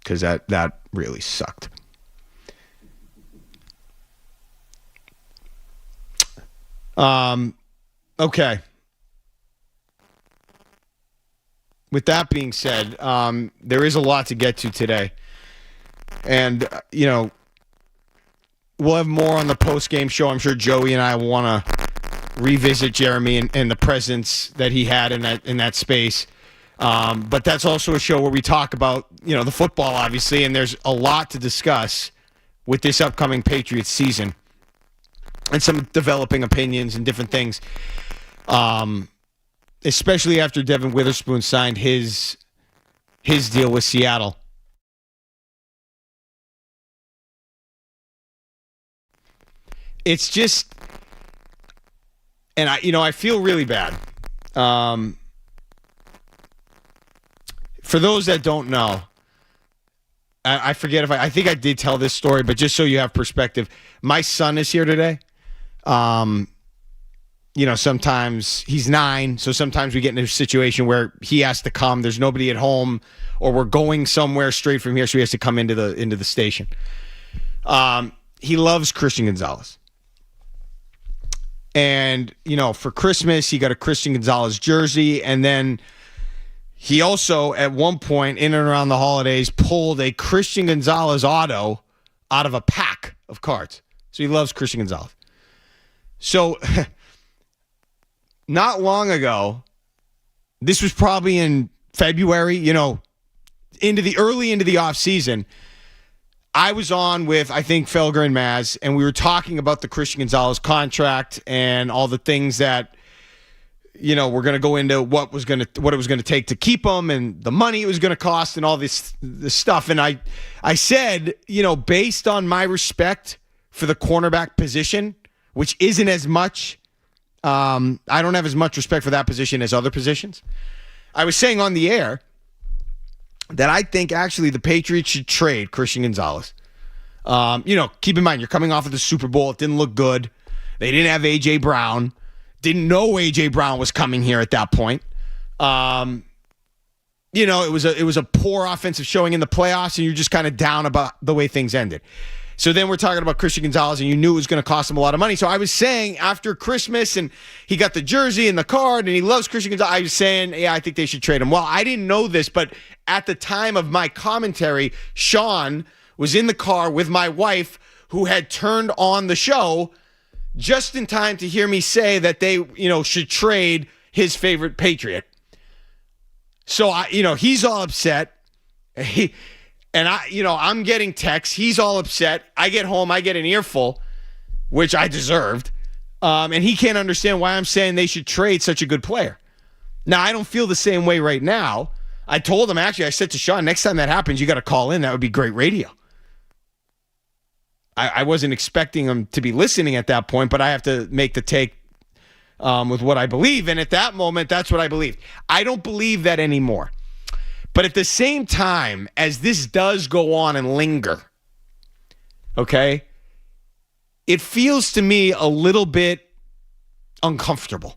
because that really sucked. Okay. With that being said, there is a lot to get to today. And, we'll have more on the post-game show. I'm sure Joey and I want to revisit Jeremy and the presence that he had in that space. But that's also a show where we talk about, the football, obviously, and there's a lot to discuss with this upcoming Patriots season and some developing opinions and different things. Especially after Devin Witherspoon signed his deal with Seattle. It's just, and I feel really bad. For those that don't know, I forget if I think I did tell this story, but just so you have perspective, my son is here today. Sometimes he's 9, so sometimes we get in a situation where he has to come. There's nobody at home, or we're going somewhere straight from here, so he has to come into the station. He loves Christian Gonzalez. And, for Christmas, he got a Christian Gonzalez jersey, and then he also, at one point, in and around the holidays, pulled a Christian Gonzalez auto out of a pack of cards. So he loves Christian Gonzalez. So, not long ago, this was probably in February, into the offseason, I was on with, I think, Felger and Maz, and we were talking about the Christian Gonzalez contract and all the things that, we're going to go into what it was going to take to keep him and the money it was going to cost and all this stuff. And I said, based on my respect for the cornerback position, which isn't as much, I don't have as much respect for that position as other positions. I was saying on the air that I think actually the Patriots should trade Christian Gonzalez. Keep in mind, you're coming off of the Super Bowl. It didn't look good. They didn't have A.J. Brown. Didn't know A.J. Brown was coming here at that point. It was a poor offensive showing in the playoffs, and you're just kind of down about the way things ended. So then we're talking about Christian Gonzalez, and you knew it was going to cost him a lot of money. So I was saying after Christmas, and he got the jersey and the card, and he loves Christian Gonzalez, I was saying, yeah, I think they should trade him. Well, I didn't know this, but at the time of my commentary, Sean was in the car with my wife, who had turned on the show just in time to hear me say that they, should trade his favorite Patriot. So he's all upset. I'm getting texts. He's all upset. I get home. I get an earful, which I deserved. And he can't understand why I'm saying they should trade such a good player. Now, I don't feel the same way right now. I told him, actually, I said to Sean, next time that happens, you got to call in. That would be great radio. I wasn't expecting him to be listening at that point, but I have to make the take with what I believe. And at that moment, that's what I believed. I don't believe that anymore. But at the same time, as this does go on and linger, okay, it feels to me a little bit uncomfortable.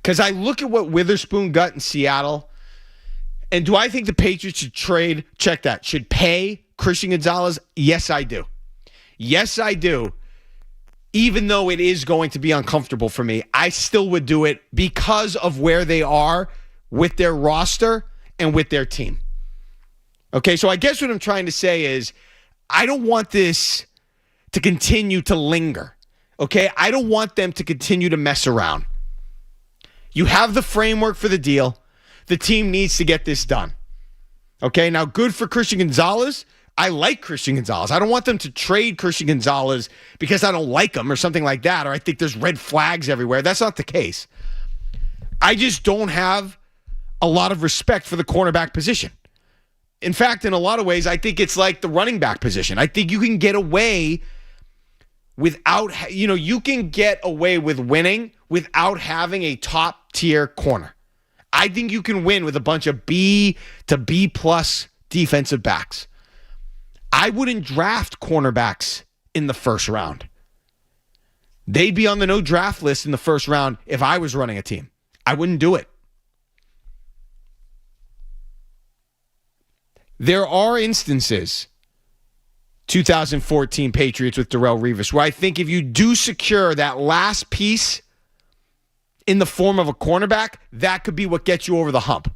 Because I look at what Witherspoon got in Seattle, and do I think the Patriots should trade, should pay Christian Gonzalez? Yes, I do. Yes, I do. Even though it is going to be uncomfortable for me, I still would do it because of where they are with their roster and with their team. Okay, so I guess what I'm trying to say is I don't want this to continue to linger. Okay, I don't want them to continue to mess around. You have the framework for the deal. The team needs to get this done. Okay, now good for Christian Gonzalez. I like Christian Gonzalez. I don't want them to trade Christian Gonzalez because I don't like him or something like that, or I think there's red flags everywhere. That's not the case. I just don't have a lot of respect for the cornerback position. In fact, in a lot of ways, I think it's like the running back position. I think you can get away without, you can get away with winning without having a top tier corner. I think you can win with a bunch of B to B plus defensive backs. I wouldn't draft cornerbacks in the first round. They'd be on the no draft list in the first round if I was running a team. I wouldn't do it. There are instances, 2014 Patriots with Darrelle Revis, where I think if you do secure that last piece in the form of a cornerback, that could be what gets you over the hump.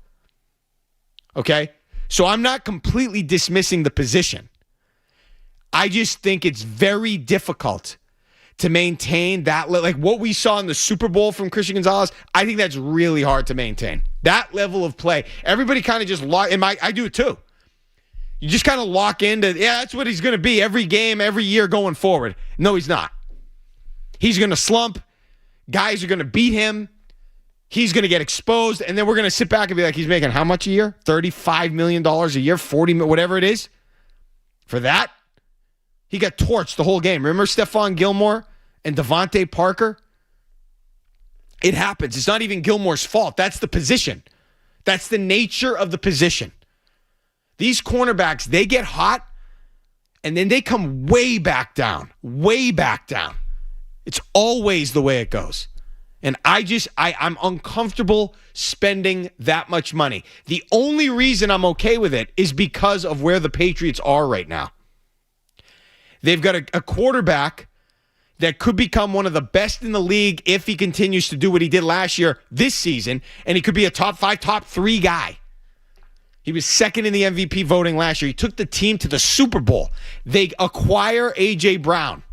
Okay? So I'm not completely dismissing the position. I just think it's very difficult to maintain that. Like what we saw in the Super Bowl from Christian Gonzalez, I think that's really hard to maintain. That level of play. Everybody kind of just I do it too. You just kind of lock into, that's what he's going to be every game, every year going forward. No, he's not. He's going to slump. Guys are going to beat him. He's going to get exposed. And then we're going to sit back and be like, he's making how much a year? $35 million a year, $40 million, whatever it is. For that, he got torched the whole game. Remember Stephon Gilmore and Devontae Parker? It happens. It's not even Gilmore's fault. That's the position. That's the nature of the position. These cornerbacks, they get hot, and then they come way back down. Way back down. It's always the way it goes. And I'm uncomfortable spending that much money. The only reason I'm okay with it is because of where the Patriots are right now. They've got a quarterback that could become one of the best in the league if he continues to do what he did last year, this season, and he could be a top 5, top 3 guy. He was second in the MVP voting last year. He took the team to the Super Bowl. They acquire A.J. Brown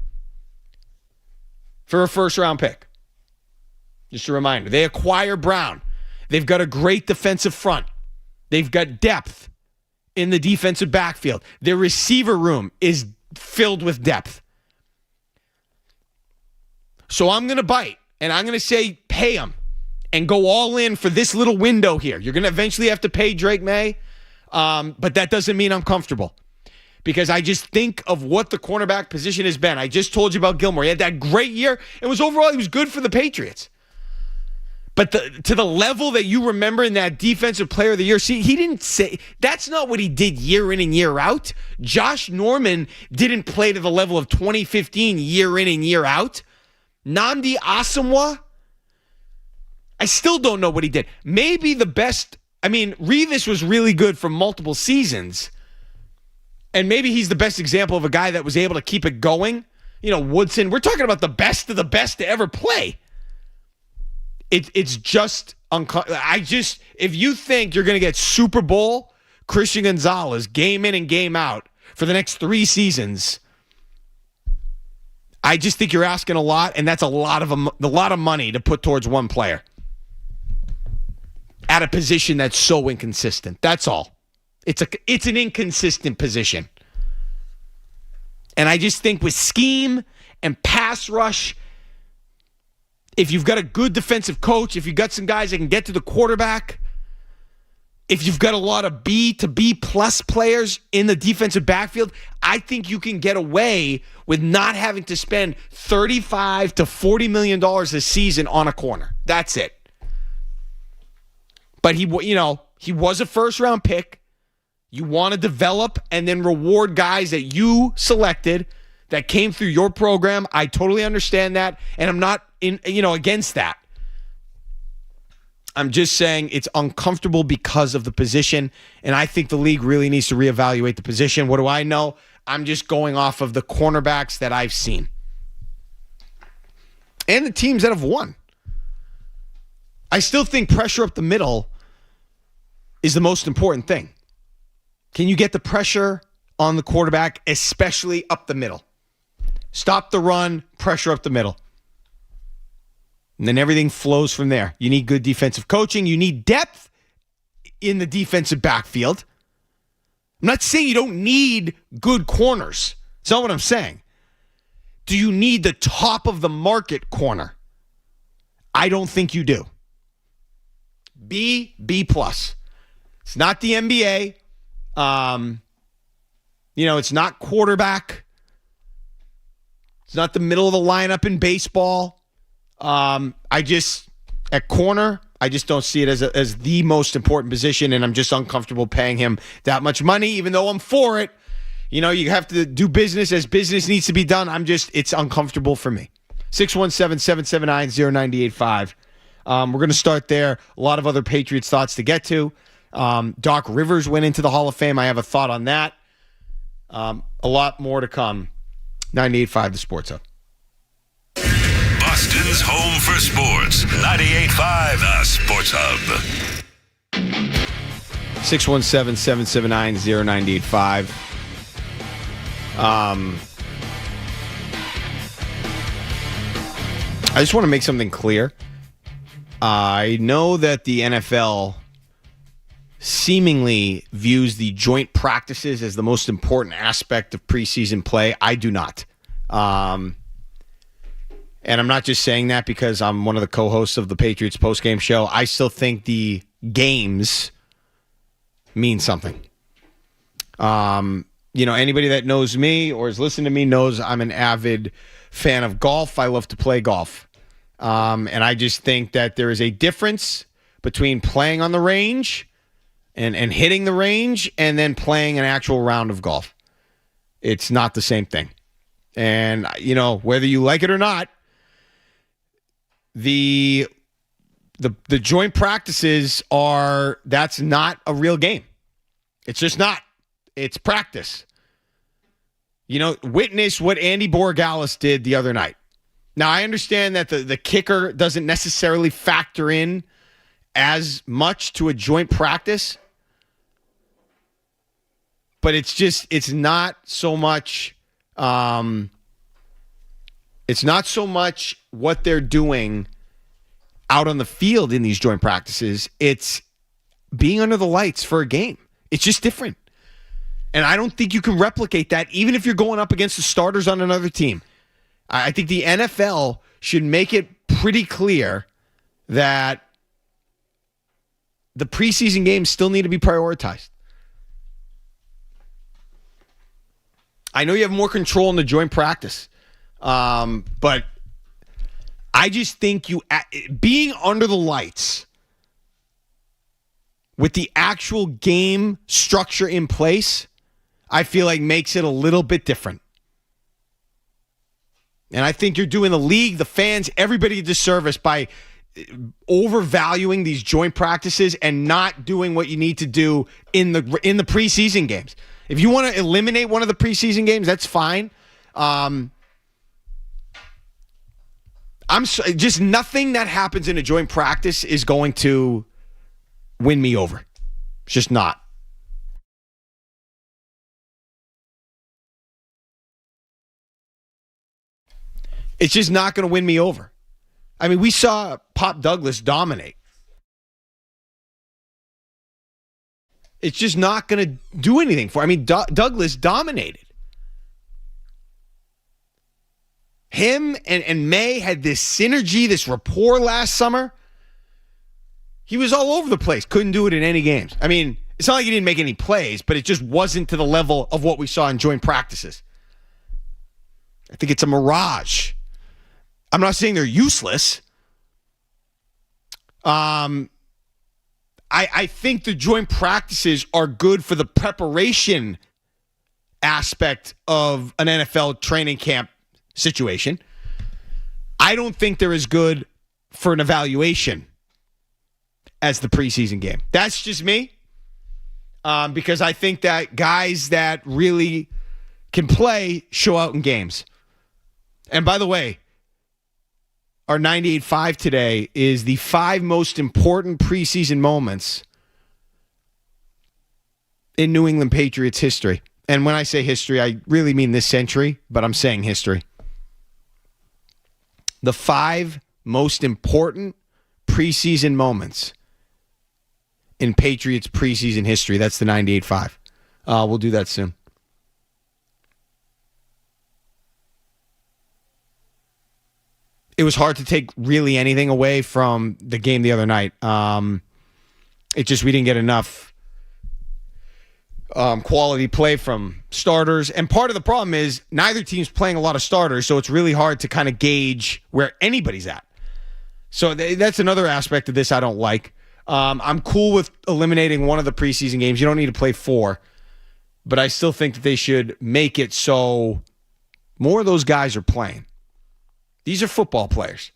for a first-round pick. Just a reminder. They acquire Brown. They've got a great defensive front. They've got depth in the defensive backfield. Their receiver room is filled with depth. So I'm going to bite, and I'm going to say pay him and go all in for this little window here. You're going to eventually have to pay Drake May, but that doesn't mean I'm comfortable because I just think of what the cornerback position has been. I just told you about Gilmore. He had that great year. It was overall, he was good for the Patriots. But to the level that you remember in that defensive player of the year, see, he didn't say, that's not what he did year in and year out. Josh Norman didn't play to the level of 2015 year in and year out. Nnamdi Asomugha, I still don't know what he did. Maybe the best, Revis was really good for multiple seasons. And maybe he's the best example of a guy that was able to keep it going. Woodson, we're talking about the best of the best to ever play. It's just if you think you're going to get Super Bowl Christian Gonzalez game in and game out for the next 3 seasons, I just think you're asking a lot, and that's a lot of money to put towards one player at a position that's so inconsistent. That's all. It's an inconsistent position. And I just think with scheme and pass rush, if you've got a good defensive coach, if you've got some guys that can get to the quarterback, if you've got a lot of B to B plus players in the defensive backfield, I think you can get away with not having to spend $35 to $40 million a season on a corner. That's it. But he was a first round pick. You want to develop and then reward guys that you selected that came through your program. I totally understand that, and I'm not against that. I'm just saying it's uncomfortable because of the position, and I think the league really needs to reevaluate the position. What do I know? I'm just going off of the cornerbacks that I've seen and the teams that have won. I still think pressure up the middle is the most important thing. Can you get the pressure on the quarterback, especially up the middle? Stop the run, pressure up the middle. And then everything flows from there. You need good defensive coaching. You need depth in the defensive backfield. I'm not saying you don't need good corners. That's not what I'm saying. Do you need the top of the market corner? I don't think you do. B+. It's not the NBA. It's not quarterback. It's not the middle of the lineup in baseball. At corner, I just don't see it as the most important position, and I'm just uncomfortable paying him that much money, even though I'm for it. You have to do business as business needs to be done. It's uncomfortable for me. 617-779-0985. We're going to start there. A lot of other Patriots thoughts to get to. Doc Rivers went into the Hall of Fame. I have a thought on that. A lot more to come. 98.5 The Sports Hub. Boston's home for sports. 98.5 The Sports Hub. 617-779-0985. I just want to make something clear. I know that the NFL seemingly views the joint practices as the most important aspect of preseason play. I do not. And I'm not just saying that because I'm one of the co-hosts of the Patriots postgame show. I still think the games mean something. Anybody that knows me or has listened to me knows I'm an avid fan of golf. I love to play golf. And I just think that there is a difference between playing on the range and hitting the range and then playing an actual round of golf. It's not the same thing. And, whether you like it or not, the joint practices that's not a real game. It's just not. It's practice. Witness what Andy Borregales did the other night. Now, I understand that the kicker doesn't necessarily factor in as much to a joint practice, but it's not so much what they're doing out on the field in these joint practices. It's being under the lights for a game. It's just different. And I don't think you can replicate that even if you're going up against the starters on another team. I think the NFL should make it pretty clear that the preseason games still need to be prioritized. I know you have more control in the joint practice, but I just think being under the lights with the actual game structure in place, I feel like makes it a little bit different. And I think you're doing the league, the fans, everybody a disservice by overvaluing these joint practices and not doing what you need to do in the preseason games. If you want to eliminate one of the preseason games, that's fine. Just nothing that happens in a joint practice is going to win me over. It's just not. It's just not going to win me over. I mean, we saw Pop Douglas dominate. It's just not going to do anything for. I mean, Douglas dominated. Him and May had this synergy, this rapport last summer. He was all over the place. Couldn't do it in any games. I mean, it's not like he didn't make any plays, but it just wasn't to the level of what we saw in joint practices. I think it's a mirage. I'm not saying they're useless. I think the joint practices are good for the preparation aspect of an NFL training camp situation. I don't think they're as good for an evaluation as the preseason game. That's just me. Because I think that guys that really can play show out in games. And by the way, our 98.5 today is the 5 most important preseason moments in New England Patriots history. And when I say history, I really mean this century, but I'm saying history. The 5 most important preseason moments in Patriots preseason history. That's the 98.5. We'll do that soon. It was hard to take really anything away from the game the other night. We didn't get enough quality play from starters. And part of the problem is neither team's playing a lot of starters, so it's really hard to kind of gauge where anybody's at. So that's another aspect of this I don't like. I'm cool with eliminating one of the preseason games. You don't need to play 4. But I still think that they should make it so more of those guys are playing. These are football players.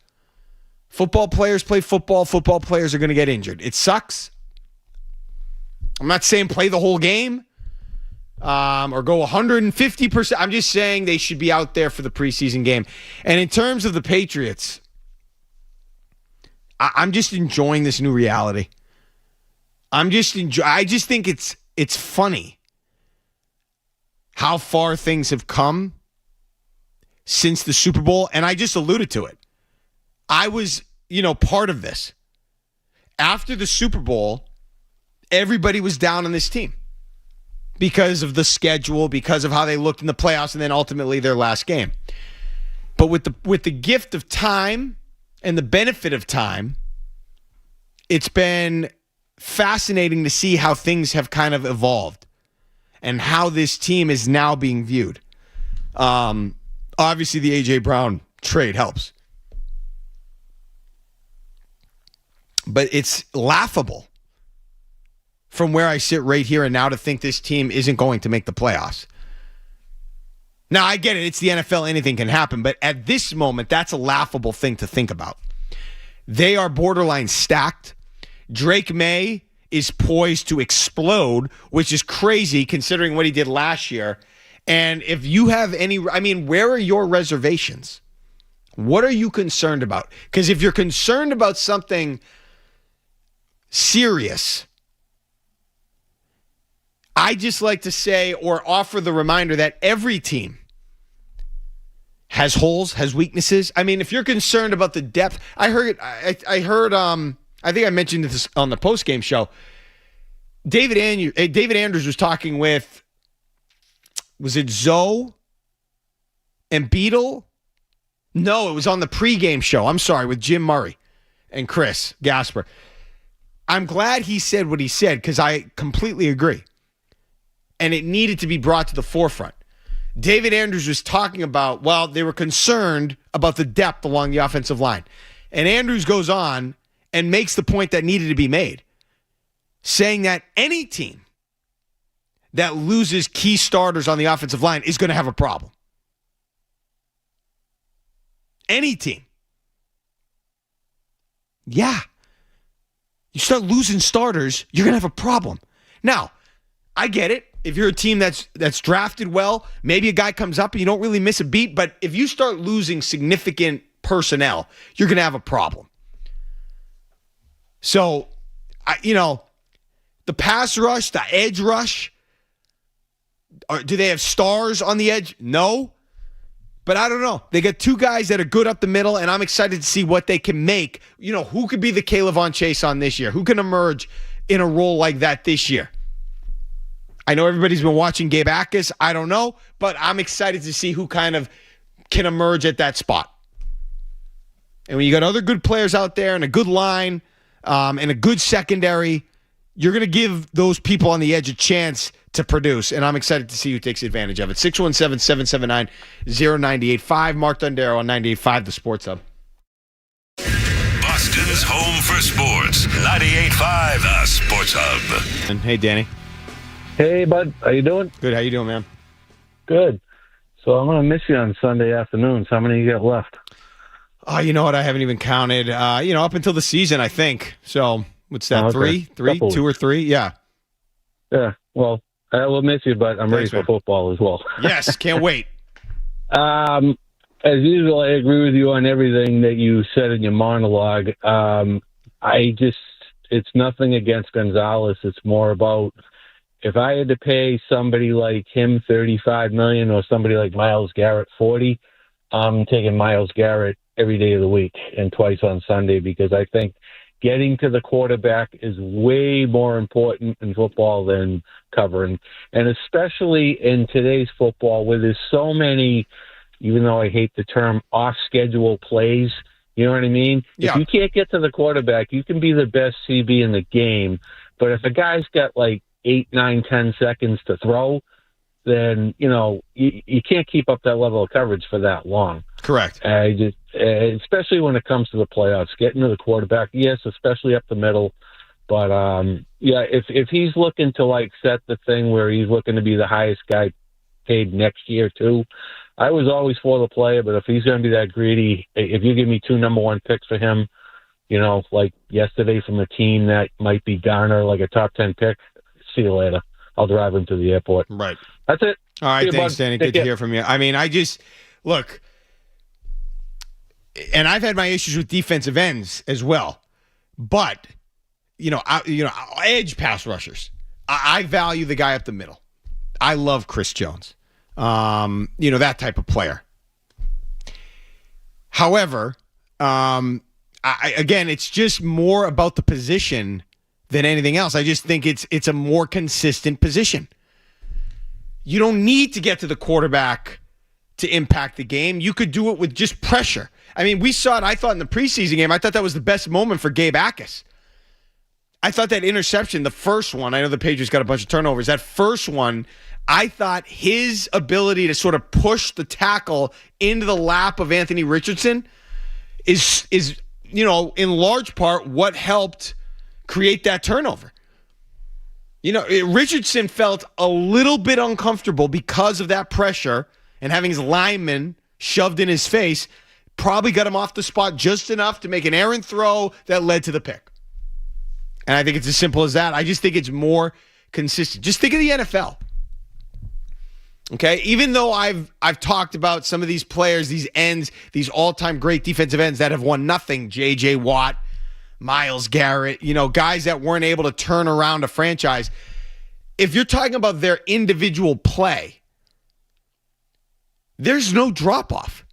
Football players play football. Football players are going to get injured. It sucks. I'm not saying play the whole game or go 150%. I'm just saying they should be out there for the preseason game. And in terms of the Patriots, I'm just enjoying this new reality. I just think it's funny how far things have come since the Super Bowl, and I just alluded to it. I was, part of this. After the Super Bowl, everybody was down on this team because of the schedule, because of how they looked in the playoffs, and then ultimately their last game. But with the gift of time and the benefit of time, it's been fascinating to see how things have kind of evolved and how this team is now being viewed. Obviously, the A.J. Brown trade helps. But it's laughable from where I sit right here and now to think this team isn't going to make the playoffs. Now, I get it. It's the NFL. Anything can happen. But at this moment, that's a laughable thing to think about. They are borderline stacked. Drake May is poised to explode, which is crazy considering what he did last year. And if you have where are your reservations? What are you concerned about? Because if you're concerned about something serious, I just like to say or offer the reminder that every team has holes, has weaknesses. If you're concerned about the depth, I heard, I think I mentioned this on the post-game show. David Andrews was talking with, was it Zoe and Beetle? No, it was on the pregame show. I'm sorry, with Jim Murray and Chris Gasper. I'm glad he said what he said because I completely agree. And it needed to be brought to the forefront. David Andrews was talking about, they were concerned about the depth along the offensive line. And Andrews goes on and makes the point that needed to be made, saying that any team that loses key starters on the offensive line is going to have a problem. Any team. Yeah. You start losing starters, you're going to have a problem. Now, I get it. If you're a team that's drafted well, maybe a guy comes up and you don't really miss a beat, but if you start losing significant personnel, you're going to have a problem. So, the pass rush, the edge rush, do they have stars on the edge? No. But I don't know. They got two guys that are good up the middle, and I'm excited to see what they can make. Who could be the Caleb Chase on this year? Who can emerge in a role like that this year? I know everybody's been watching Gabe Akis. I don't know, but I'm excited to see who kind of can emerge at that spot. And when you got other good players out there and a good line and a good secondary, you're going to give those people on the edge a chance to produce, and I'm excited to see who takes advantage of it. 617-779-0985. Mark Dondero on 98.5, The Sports Hub. Boston's home for sports. 98.5, The Sports Hub. And hey, Danny. Hey, bud. How you doing? Good. How you doing, man? Good. So I'm going to miss you on Sunday afternoons. How many you got left? Oh, you know what? I haven't even counted. Up until the season, I think. So what's that, okay. three, 2 or 3? Yeah. Yeah. Well, I will miss you, but I'm ready for football as well. Yes. Can't wait. As usual, I agree with you on everything that you said in your monologue. It's nothing against Gonzalez. It's more about, if I had to pay somebody like him $35 million or somebody like Myles Garrett $40, I'm taking Myles Garrett every day of the week and twice on Sunday, because I think getting to the quarterback is way more important in football than covering. And especially in today's football where there's so many, even though I hate the term, off-schedule plays, you know what I mean? Yeah. If you can't get to the quarterback, you can be the best CB in the game, but if a guy's got like 8, 9, 10 seconds to throw, then, you can't keep up that level of coverage for that long. Correct. Especially when it comes to the playoffs, getting to the quarterback, yes, especially up the middle. But, if he's looking to, set the thing where he's looking to be the highest guy paid next year, too, I was always for the player, but if he's going to be that greedy, if you give me 2 number 1 picks for him, like yesterday from a team that might be garner like a top 10 pick, see you later. I'll drive him to the airport. Right. That's it. All right, See you, thanks, bud. Danny. Take Good to care. hear from you. I mean, look, and I've had my issues with defensive ends as well, but edge pass rushers. I value the guy up the middle. I love Chris Jones. That type of player. However, again, it's just more about the position than anything else. I just think it's a more consistent position. You don't need to get to the quarterback to impact the game. You could do it with just pressure. I mean, we saw it, I thought, in the preseason game. I thought that was the best moment for Gabe Akis. I thought that interception, the first one, I know the Patriots got a bunch of turnovers. That first one, I thought his ability to sort of push the tackle into the lap of Anthony Richardson is in large part what helped create that turnover. Richardson felt a little bit uncomfortable because of that pressure and having his lineman shoved in his face. Probably got him off the spot just enough to make an errant throw that led to the pick. And I think it's as simple as that. I just think it's more consistent. Just think of the NFL. Okay? Even though I've talked about some of these players, these ends, these all-time great defensive ends that have won nothing, J.J. Watt, Myles Garrett, guys that weren't able to turn around a franchise. If you're talking about their individual play, there's no drop-off.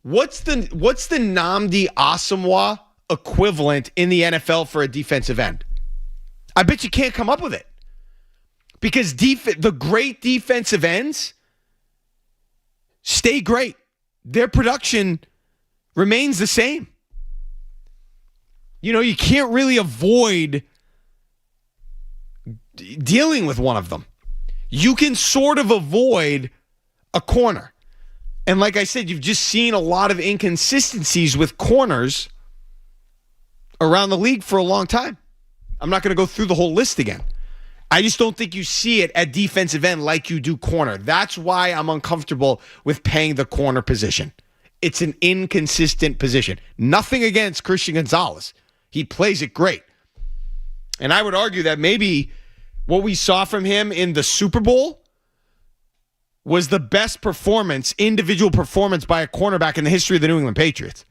What's the Nnamdi Asomugha equivalent in the NFL for a defensive end? I bet you can't come up with it. Because the great defensive ends stay great. Their production remains the same. You can't really avoid dealing with one of them. You can sort of avoid a corner. And like I said, you've just seen a lot of inconsistencies with corners around the league for a long time. I'm not going to go through the whole list again. I just don't think you see it at defensive end like you do corner. That's why I'm uncomfortable with paying the corner position. It's an inconsistent position. Nothing against Christian Gonzalez. He plays it great. And I would argue that maybe what we saw from him in the Super Bowl was the best individual performance by a cornerback in the history of the New England Patriots.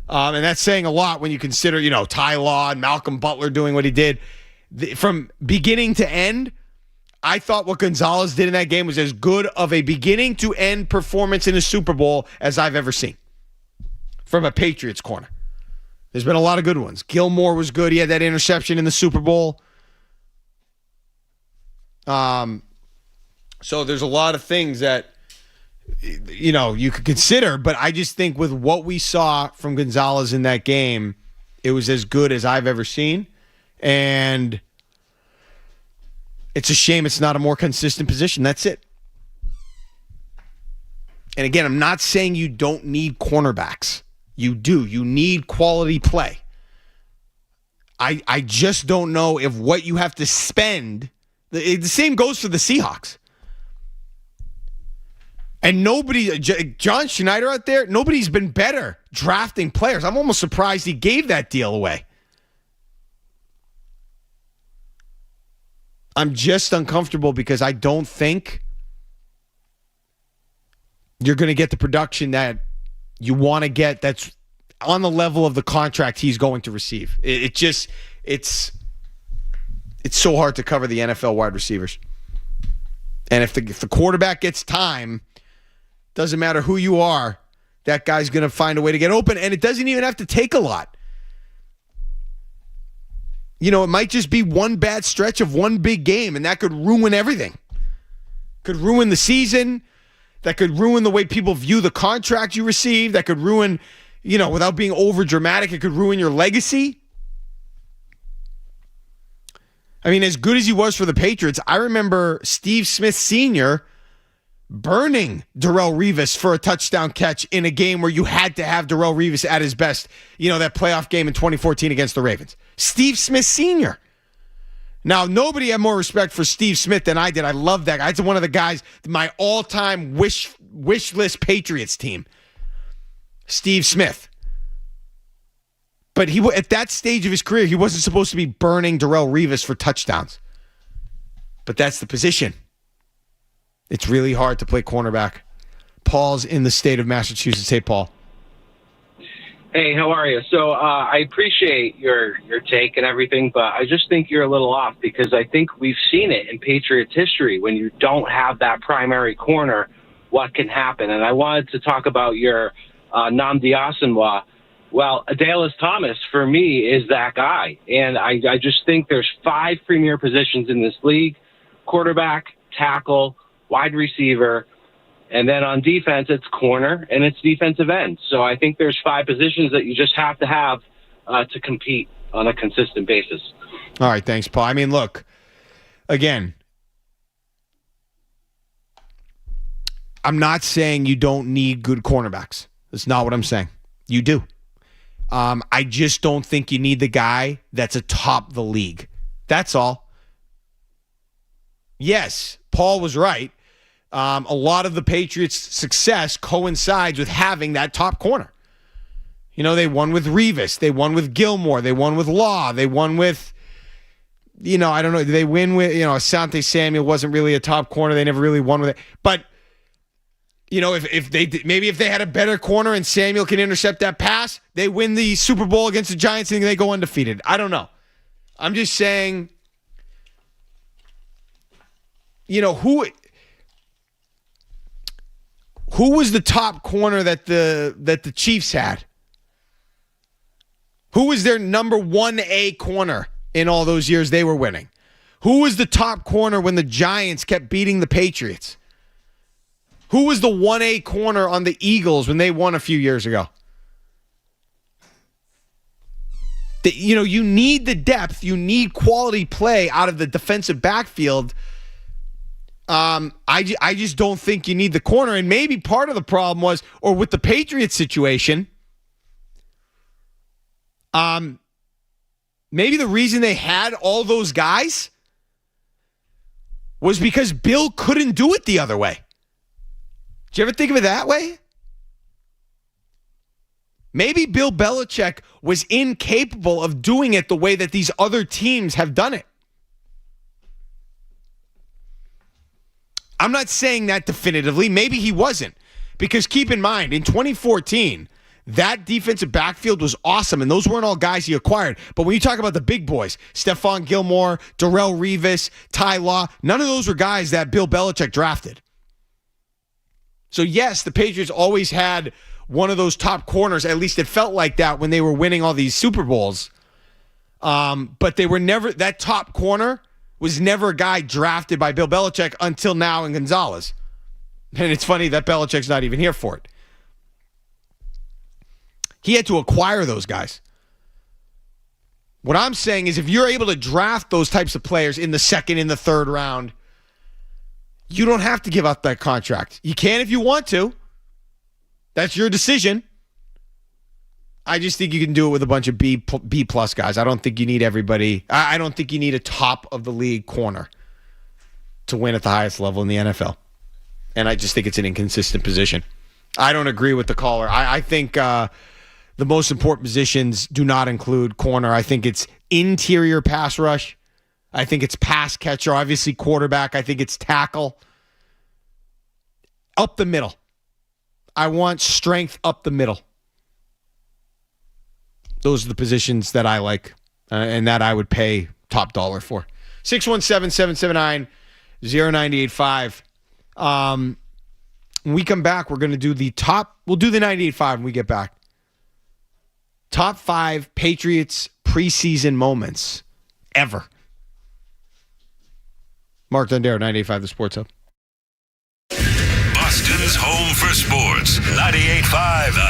And that's saying a lot when you consider, Ty Law and Malcolm Butler doing what he did. From beginning to end, I thought what Gonzalez did in that game was as good of a beginning to end performance in a Super Bowl as I've ever seen from a Patriots corner. There's been a lot of good ones. Gilmore was good. He had that interception in the Super Bowl. So there's a lot of things that, you could consider, but I just think with what we saw from Gonzalez in that game, it was as good as I've ever seen. And it's a shame it's not a more consistent position. That's it. And again, I'm not saying you don't need cornerbacks. You do. You need quality play. I just don't know if what you have to spend, the same goes for the Seahawks. And John Schneider out there, nobody's been better drafting players. I'm almost surprised he gave that deal away. I'm just uncomfortable because I don't think you're going to get the production that you want to get that's on the level of the contract he's going to receive. It's so hard to cover the NFL wide receivers. And if the quarterback gets time, doesn't matter who you are, that guy's going to find a way to get open. And it doesn't even have to take a lot. It might just be one bad stretch of one big game, and that could ruin everything. Could ruin the season. That could ruin the way people view the contract you receive. That could ruin, without being over dramatic, it could ruin your legacy. I mean, as good as he was for the Patriots, I remember Steve Smith Sr. burning Darrelle Revis for a touchdown catch in a game where you had to have Darrelle Revis at his best, that playoff game in 2014 against the Ravens. Steve Smith Sr. Now, nobody had more respect for Steve Smith than I did. I love that guy. That's one of the guys, my all-time wish list Patriots team. Steve Smith. But at that stage of his career, he wasn't supposed to be burning Darrelle Revis for touchdowns. But that's the position. It's really hard to play cornerback. Paul's in the state of Massachusetts. Hey, Paul. Hey, how are you? So I appreciate your take and everything, but I just think you're a little off because I think we've seen it in Patriots history when you don't have that primary corner, what can happen. And I wanted to talk about your Nnamdi Asomugha. Well, Adalys Thomas, for me, is that guy. And I just think there's 5 premier positions in this league: quarterback, tackle, wide receiver, and then on defense, it's corner and it's defensive end. So I think there's 5 positions that you just have to compete on a consistent basis. All right, thanks, Paul. I mean, look, again, I'm not saying you don't need good cornerbacks. That's not what I'm saying. You do. I just don't think you need the guy that's atop the league. That's all. Yes, Paul was right. A lot of the Patriots' success coincides with having that top corner. You know, they won with Revis. They won with Gilmore. They won with Law. They won with, I don't know. They win with, Asante Samuel wasn't really a top corner. They never really won with it. But, if they had a better corner and Samuel can intercept that pass, they win the Super Bowl against the Giants and they go undefeated. I don't know. I'm just saying, who was the top corner that the Chiefs had? Who was their number 1A corner in all those years they were winning? Who was the top corner when the Giants kept beating the Patriots? Who was the 1A corner on the Eagles when they won a few years ago? You need the depth. You need quality play out of the defensive backfield. I just don't think you need the corner. And maybe part of the problem was, or with the Patriots situation, maybe the reason they had all those guys was because Bill couldn't do it the other way. Did you ever think of it that way? Maybe Bill Belichick was incapable of doing it the way that these other teams have done it. I'm not saying that definitively. Maybe he wasn't. Because keep in mind, in 2014, that defensive backfield was awesome, and those weren't all guys he acquired. But when you talk about the big boys, Stephon Gilmore, Darrelle Revis, Ty Law, none of those were guys that Bill Belichick drafted. So yes, the Patriots always had one of those top corners. At least it felt like that when they were winning all these Super Bowls. But they were never, that top corner was never a guy drafted by Bill Belichick until now in Gonzalez. And it's funny that Belichick's not even here for it. He had to acquire those guys. What I'm saying is if you're able to draft those types of players in the second, in the third round, you don't have to give up that contract. You can if you want to. That's your decision. I just think you can do it with a bunch of B plus guys. I don't think you need everybody. I don't think you need a top of the league corner to win at the highest level in the NFL. And I just think it's an inconsistent position. I don't agree with the caller. I think the most important positions do not include corner. I think it's interior pass rush. I think it's pass catcher. Obviously quarterback. I think it's tackle. Up the middle. I want strength up the middle. Those are the positions that I like and that I would pay top dollar for. 617-779-0985. When we come back, we're going to do we'll do the 98.5 when we get back. Top 5 Patriots preseason moments ever. Mark Dondero, 98.5 The Sports Hub. Boston's home for sports, 98.5.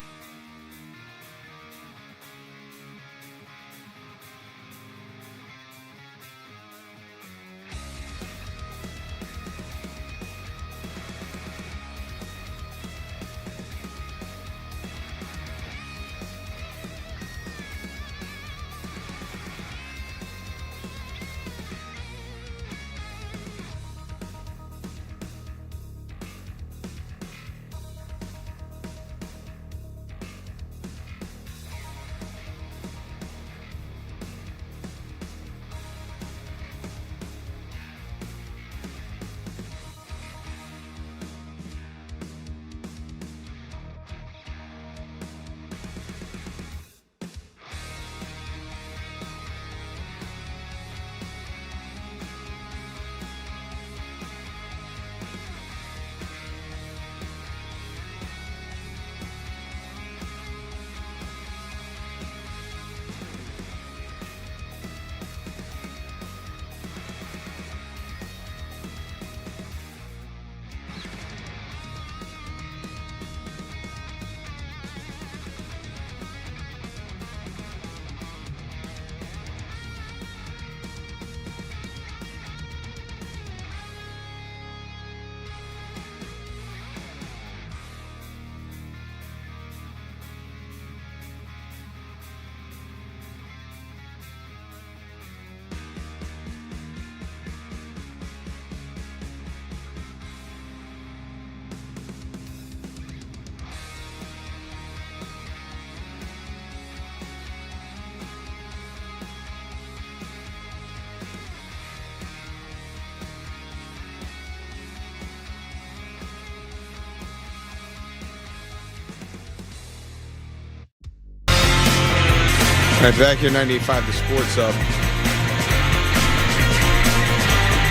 All right, back here, 98.5 The Sports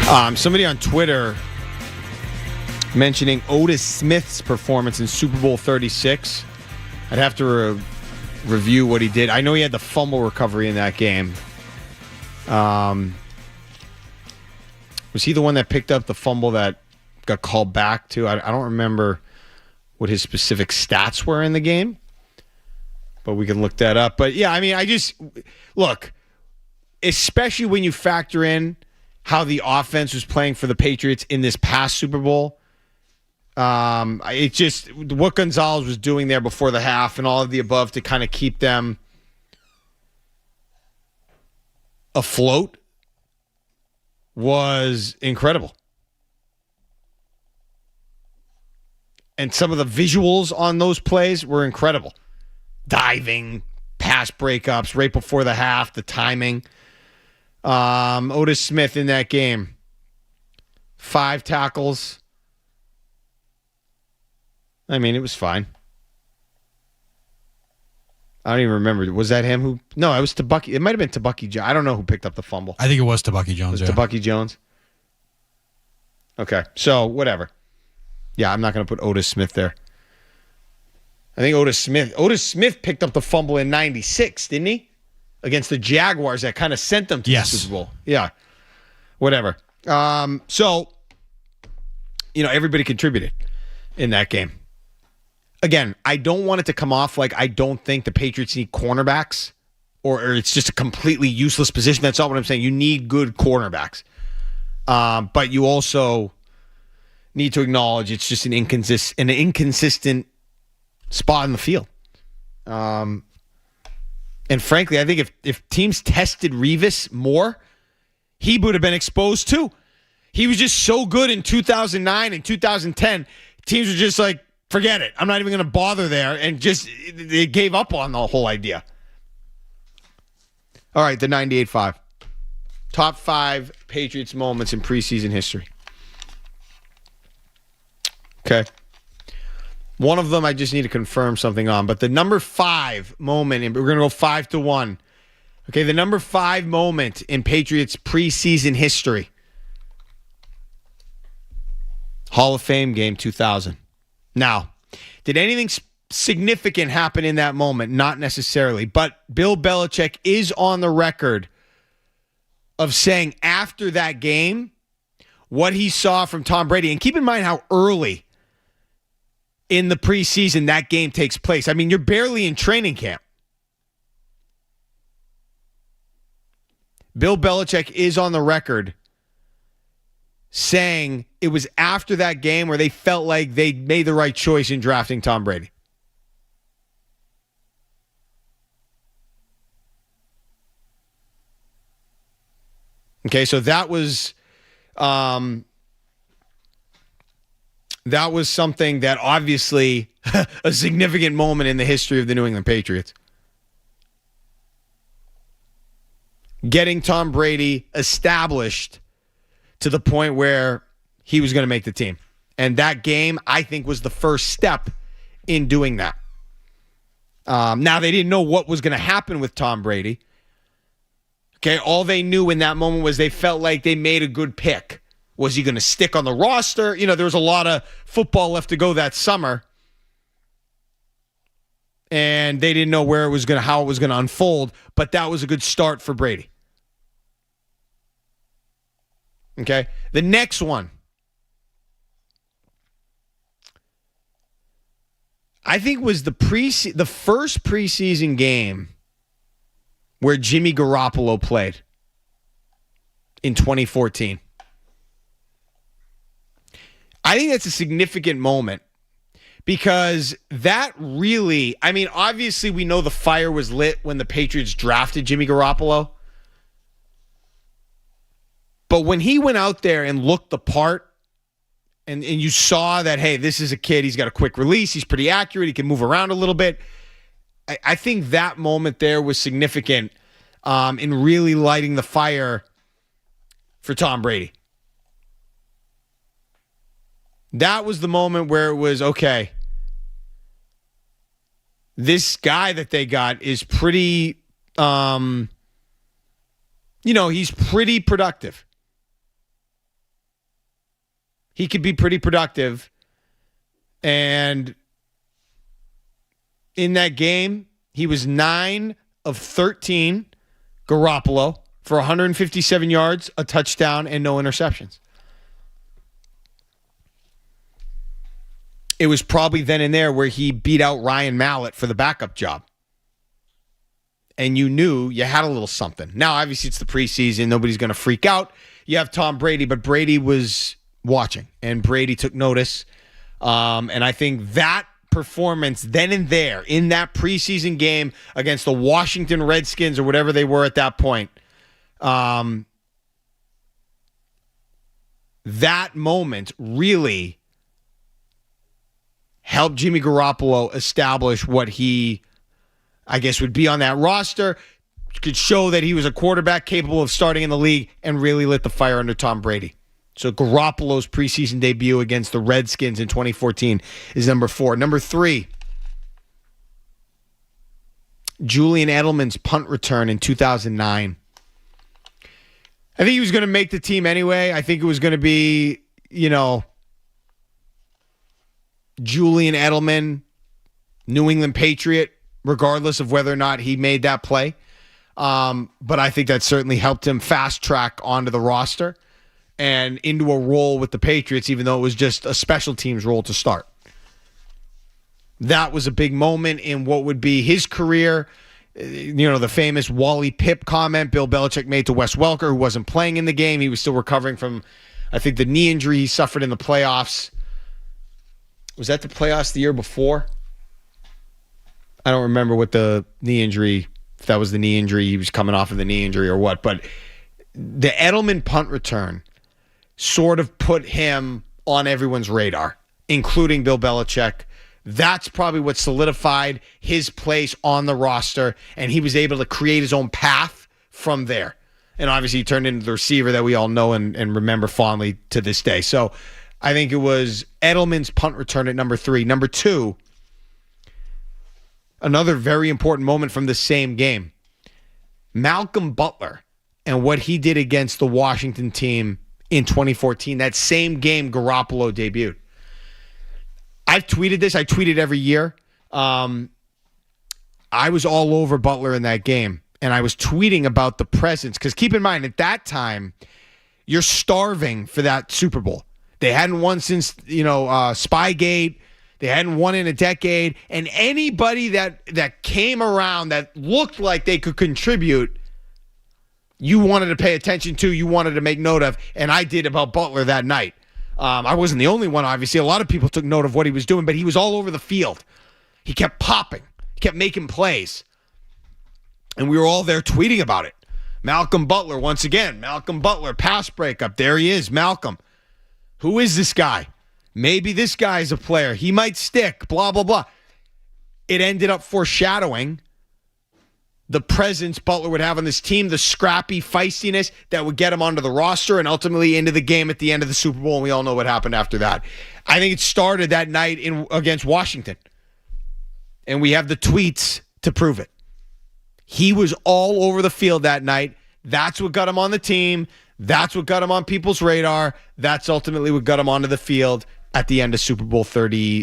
Hub. Somebody on Twitter mentioning Otis Smith's performance in Super Bowl 36. I'd have to review what he did. I know he had the fumble recovery in that game. Was he the one that picked up the fumble that got called back to? I don't remember what his specific stats were in the game, but we can look that up. But yeah, I mean, look, especially when you factor in how the offense was playing for the Patriots in this past Super Bowl. It just, what Gonzalez was doing there before the half and all of the above to kind of keep them afloat was incredible. And some of the visuals on those plays were incredible. Diving, pass breakups right before the half, the timing. Otis Smith in that game, 5 tackles. I mean, it was fine. I don't even remember. Was that him who? No, it was Tabucky. It might have been Tabucky Jones. I don't know who picked up the fumble. I think it was Tabucky Jones. Was Tabucky Jones? Okay, so whatever. Yeah, I'm not going to put Otis Smith there. I think Otis Smith picked up the fumble in 96, didn't he? Against the Jaguars that kind of sent them to the Super Bowl. Yeah, whatever. So, everybody contributed in that game. Again, I don't want it to come off like I don't think the Patriots need cornerbacks or it's just a completely useless position. That's not what I'm saying. You need good cornerbacks. But you also need to acknowledge it's just an inconsistent spot in the field. And frankly, I think if teams tested Revis more, he would have been exposed too. He was just so good in 2009 and 2010. Teams were just like, forget it. I'm not even going to bother there. And they gave up on the whole idea. All right, the 98.5. Top 5 Patriots moments in preseason history. Okay. One of them I just need to confirm something on. But the number 5 moment, and we're going to go 5-1. Okay, the number 5 moment in Patriots preseason history. Hall of Fame game 2000. Now, did anything significant happen in that moment? Not necessarily. But Bill Belichick is on the record of saying after that game what he saw from Tom Brady. And keep in mind how early in the preseason that game takes place. I mean, you're barely in training camp. Bill Belichick is on the record saying it was after that game where they felt like they made the right choice in drafting Tom Brady. Okay, so that was something that obviously a significant moment in the history of the New England Patriots. Getting Tom Brady established to the point where he was going to make the team. And that game, I think, was the first step in doing that. Now, they didn't know what was going to happen with Tom Brady. Okay, all they knew in that moment was they felt like they made a good pick. Was he going to stick on the roster? There was a lot of football left to go that summer. And they didn't know how it was going to unfold, but that was a good start for Brady. Okay, the next one. I think was the first preseason game where Jimmy Garoppolo played in 2014. I think that's a significant moment because that really, I mean, obviously we know the fire was lit when the Patriots drafted Jimmy Garoppolo. But when he went out there and looked the part, and you saw that, hey, this is a kid, he's got a quick release, he's pretty accurate, he can move around a little bit. I think that moment there was significant in really lighting the fire for Tom Brady. That was the moment where it was, okay, this guy that they got is pretty he's pretty productive. He could be pretty productive. And in that game, he was 9 of 13, Garoppolo, for 157 yards, a touchdown, and no interceptions. It was probably then and there where he beat out Ryan Mallett for the backup job. And you knew you had a little something. Now, obviously, it's the preseason. Nobody's going to freak out. You have Tom Brady, but Brady was watching, and Brady took notice. And I think that performance then and there in that preseason game against the Washington Redskins or whatever they were at that point, that moment really helped Jimmy Garoppolo establish what he, I guess, would be on that roster, could show that he was a quarterback capable of starting in the league, and really lit the fire under Tom Brady. So Garoppolo's preseason debut against the Redskins in 2014 is number 4. Number 3, Julian Edelman's punt return in 2009. I think he was going to make the team anyway. I think it was going to be, Julian Edelman, New England Patriot, regardless of whether or not he made that play. But I think that certainly helped him fast track onto the roster and into a role with the Patriots, even though it was just a special teams role to start. That was a big moment in what would be his career. The famous Wally Pipp comment Bill Belichick made to Wes Welker, who wasn't playing in the game. He was still recovering from, I think, the knee injury he suffered in the playoffs. Was that the playoffs the year before? I don't remember what the knee injury, if that was the knee injury, he was coming off of the knee injury or what. But the Edelman punt return sort of put him on everyone's radar, including Bill Belichick. That's probably what solidified his place on the roster, and he was able to create his own path from there. And obviously he turned into the receiver that we all know and remember fondly to this day. So I think it was Edelman's punt return at number 3. Number 2, another very important moment from the same game, Malcolm Butler and what he did against the Washington team in 2014, that same game Garoppolo debuted. I've tweeted this. I tweet it every year. I was all over Butler in that game, and I was tweeting about the presence. Because keep in mind, at that time, you're starving for that Super Bowl. They hadn't won since, Spygate. They hadn't won in a decade. And anybody that came around that looked like they could contribute, you wanted to pay attention to, you wanted to make note of, and I did about Butler that night. I wasn't the only one, obviously. A lot of people took note of what he was doing, but he was all over the field. He kept popping. He kept making plays. And we were all there tweeting about it. Malcolm Butler, once again. Malcolm Butler, pass breakup. There he is, Malcolm. Who is this guy? Maybe this guy's a player. He might stick, blah, blah, blah. It ended up foreshadowing the presence Butler would have on this team, the scrappy feistiness that would get him onto the roster and ultimately into the game at the end of the Super Bowl, and we all know what happened after that. I think it started that night against Washington, and we have the tweets to prove it. He was all over the field that night. That's what got him on the team. That's what got him on people's radar. That's ultimately what got him onto the field at the end of Super Bowl 49.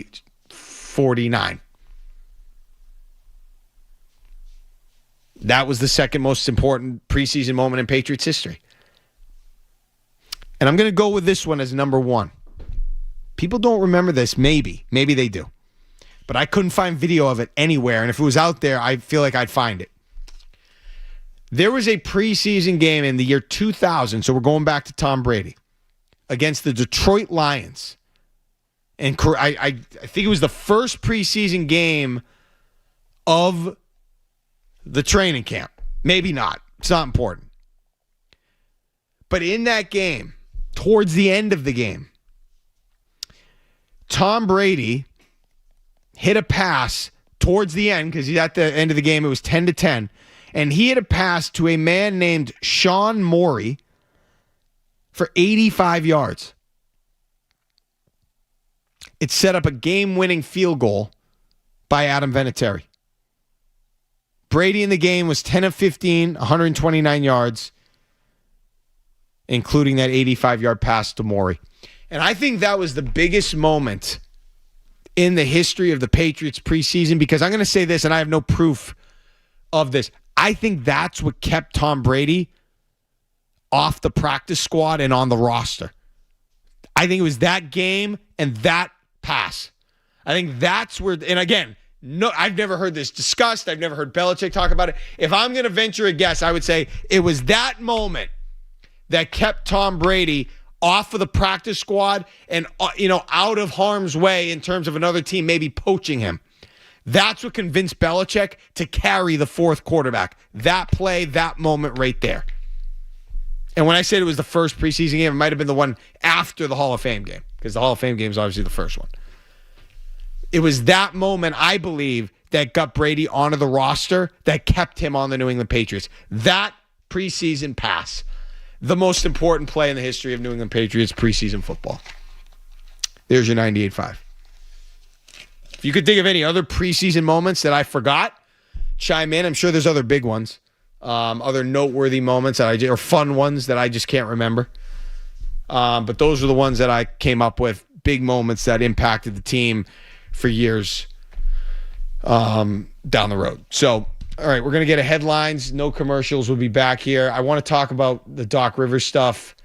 That was the second most important preseason moment in Patriots history. And I'm going to go with this one as number 1. People don't remember this, maybe. Maybe they do. But I couldn't find video of it anywhere, and if it was out there, I feel like I'd find it. There was a preseason game in the year 2000, so we're going back to Tom Brady, against the Detroit Lions. And I think it was the first preseason game of the training camp. Maybe not. It's not important. But in that game, towards the end of the game, Tom Brady hit a pass towards the end, because at the end of the game, it was 10-10, and he hit a pass to a man named Sean Morey for 85 yards. It set up a game-winning field goal by Adam Vinatieri. Brady in the game was 10 of 15, 129 yards, including that 85-yard pass to Maury. And I think that was the biggest moment in the history of the Patriots preseason, because I'm going to say this, and I have no proof of this. I think that's what kept Tom Brady off the practice squad and on the roster. I think it was that game and that pass. I think that's where, and again, no, I've never heard this discussed. I've never heard Belichick talk about it. If I'm going to venture a guess, I would say it was that moment that kept Tom Brady off of the practice squad and, out of harm's way in terms of another team maybe poaching him. That's what convinced Belichick to carry the fourth quarterback. That play, that moment right there. And when I said it was the first preseason game, it might have been the one after the Hall of Fame game, because the Hall of Fame game is obviously the first one. It was that moment, I believe, that got Brady onto the roster that kept him on the New England Patriots. That preseason pass. The most important play in the history of New England Patriots preseason football. There's your 98.5. If you could think of any other preseason moments that I forgot, chime in. I'm sure there's other big ones. Other noteworthy moments or fun ones that I just can't remember. But those are the ones that I came up with. Big moments that impacted the team for years down the road. So, all right, we're going to get a headlines. No commercials. We'll be back here. I want to talk about the Doc Rivers stuff.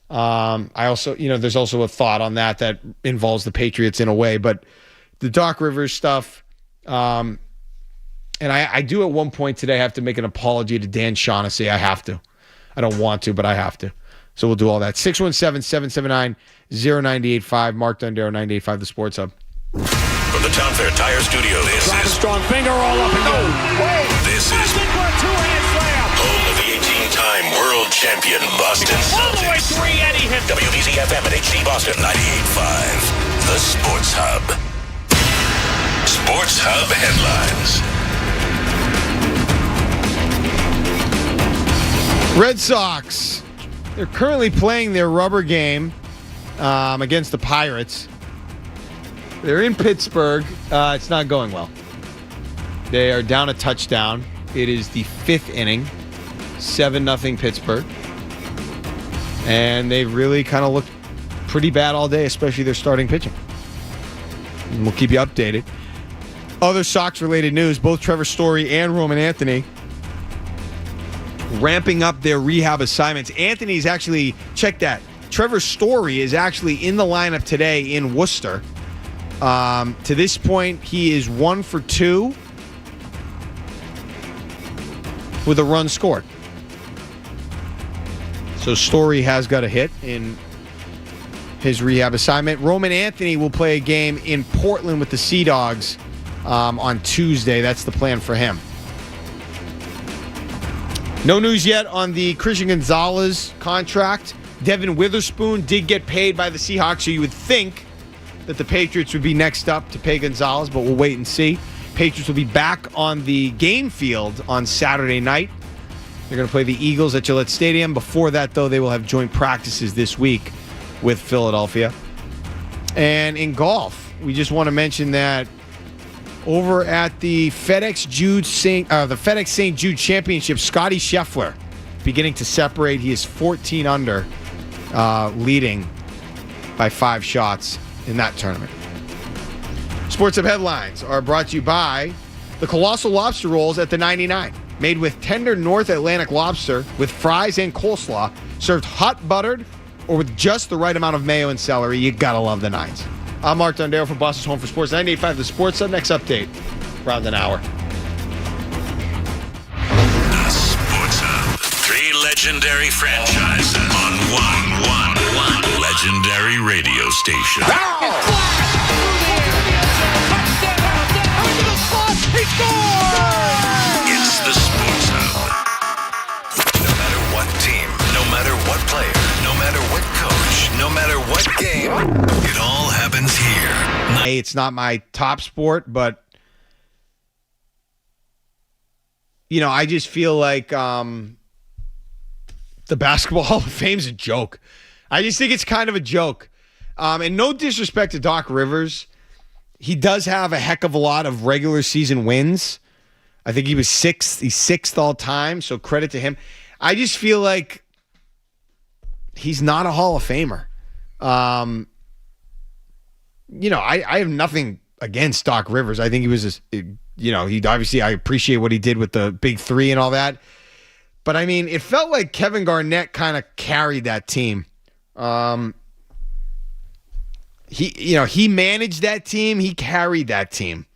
I also, there's also a thought on that involves the Patriots in a way. But the Doc Rivers stuff, and I do at one point today have to make an apology to Dan Shaughnessy. I have to. I don't want to, but I have to. So we'll do all that. 617-779-0985. Mark Dondero, 98.5, The Sports Hub. From the Town Fair Tire Studio, this is strong finger all up and go. This is home of the 18-time world champion Boston Celtics. WBZ FM and HD Boston 98.5. The Sports Hub. Sports Hub headlines. Red Sox. They're currently playing their rubber game against the Pirates. They're in Pittsburgh. It's not going well. They are down a touchdown. It is the fifth inning. 7-0 Pittsburgh. And they've really kind of looked pretty bad all day, especially their starting pitching. And we'll keep you updated. Other Sox-related news, both Trevor Story and Roman Anthony ramping up their rehab assignments. Anthony's actually, check that, Trevor Story is actually in the lineup today in Worcester. To this point, he is 1 for 2 with a run scored. So Story has got a hit in his rehab assignment. Roman Anthony will play a game in Portland with the Sea Dogs on Tuesday. That's the plan for him. No news yet on the Christian Gonzalez contract. Devin Witherspoon did get paid by the Seahawks, so you would think that the Patriots would be next up to pay Gonzalez, but we'll wait and see. Patriots will be back on the game field on Saturday night. They're going to play the Eagles at Gillette Stadium. Before that, though, they will have joint practices this week with Philadelphia. And in golf, we just want to mention that over at the FedEx St. Jude Championship, Scotty Scheffler beginning to separate. He is 14 under, leading by 5 shots in that tournament. Sports Hub headlines are brought to you by the Colossal Lobster Rolls at the 99. Made with tender North Atlantic lobster with fries and coleslaw, served hot buttered or with just the right amount of mayo and celery. You gotta love the nines. I'm Mark Dondero from Boston's Home for Sports. 98.5 The Sports Hub. Next update, around an hour. The Sports Hub. 3 legendary franchises on one legendary radio station. It's the Sports Hub. No matter what team, no matter what player, no matter what coach, no matter what game, it all happens here. Hey, it's not my top sport, but I just feel like the Basketball Hall of Fame is a joke. I just think it's kind of a joke. And no disrespect to Doc Rivers, he does have a heck of a lot of regular season wins. I think he was sixth. He's sixth all time, so credit to him. I just feel like he's not a Hall of Famer. I have nothing against Doc Rivers. I think he was, he obviously, I appreciate what he did with the big three and all that. But I mean, it felt like Kevin Garnett kind of carried that team. He managed that team. He carried that team.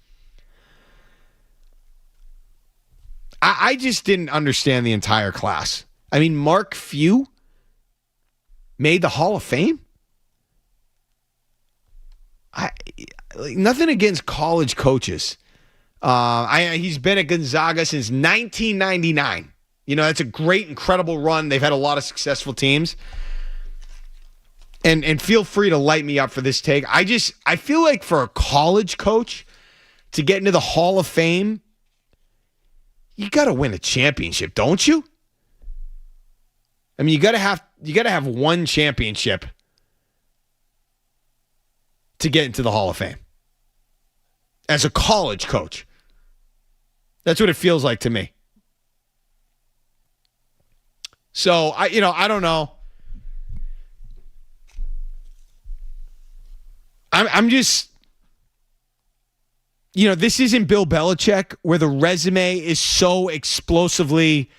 I just didn't understand the entire class. I mean, Mark Few made the Hall of Fame. Nothing against college coaches. He's been at Gonzaga since 1999. That's a great, incredible run. They've had a lot of successful teams. And feel free to light me up for this take. I feel like for a college coach to get into the Hall of Fame, you got to win a championship, don't you? I mean, you got to have one championship to get into the Hall of Fame as a college coach. That's what it feels like to me. So I don't know. I'm just, this isn't Bill Belichick where the resume is so explosively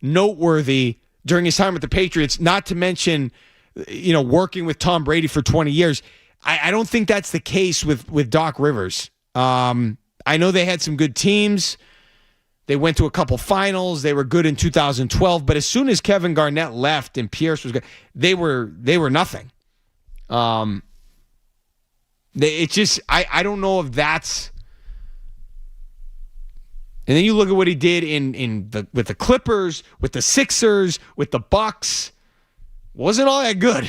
noteworthy during his time with the Patriots, not to mention, working with Tom Brady for 20 years. I don't think that's the case with Doc Rivers. I know they had some good teams. They went to a couple finals. They were good in 2012. But as soon as Kevin Garnett left and Pierce was good, they were nothing. It's just, I don't know if that's. And then you look at what he did with the Clippers, with the Sixers, with the Bucks. Wasn't all that good.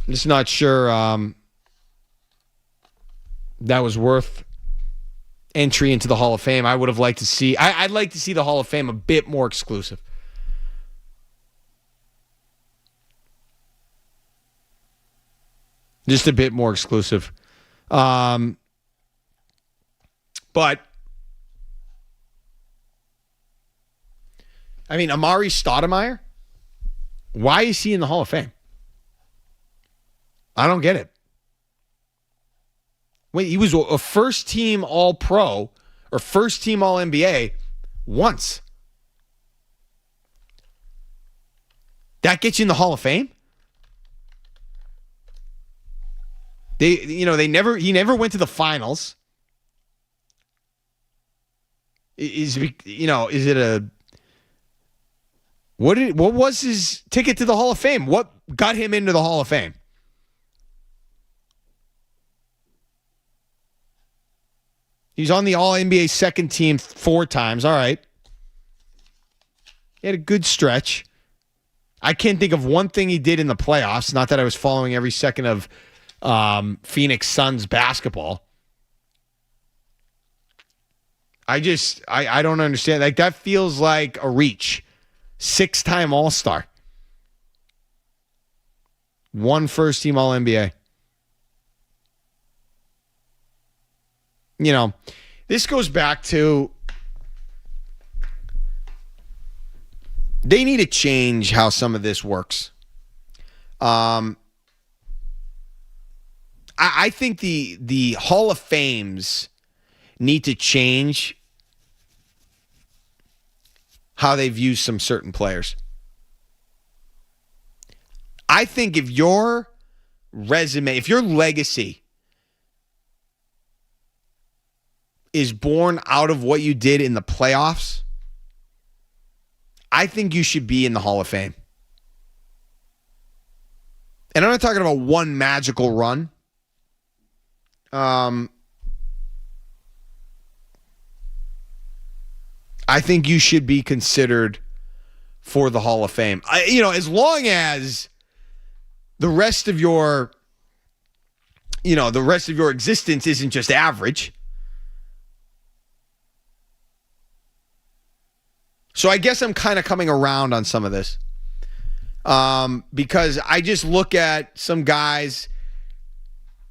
I'm just not sure that was worth entry into the Hall of Fame. I would have liked to see. I'd like to see the Hall of Fame a bit more exclusive. Just a bit more exclusive. But I mean, Amari Stoudemire, why is he in the Hall of Fame? I don't get it. Wait, he was a first-team All-Pro or first-team All-NBA once. That gets you in the Hall of Fame? He never went to the finals. What was his ticket to the Hall of Fame? What got him into the Hall of Fame? He's on the All-NBA second team 4 times. All right. He had a good stretch. I can't think of one thing he did in the playoffs. Not that I was following every second of Phoenix Suns basketball. I don't understand. Like, that feels like a reach. 6-time All-Star. 1 first-team All-NBA. This goes back to they need to change how some of this works. I think the Hall of Fames need to change how they view some certain players. I think if your resume, if your legacy is born out of what you did in the playoffs, I think you should be in the Hall of Fame. And I'm not talking about one magical run. I think you should be considered for the Hall of Fame. As long as the rest of your existence isn't just average. So I guess I'm kind of coming around on some of this. Because I just look at some guys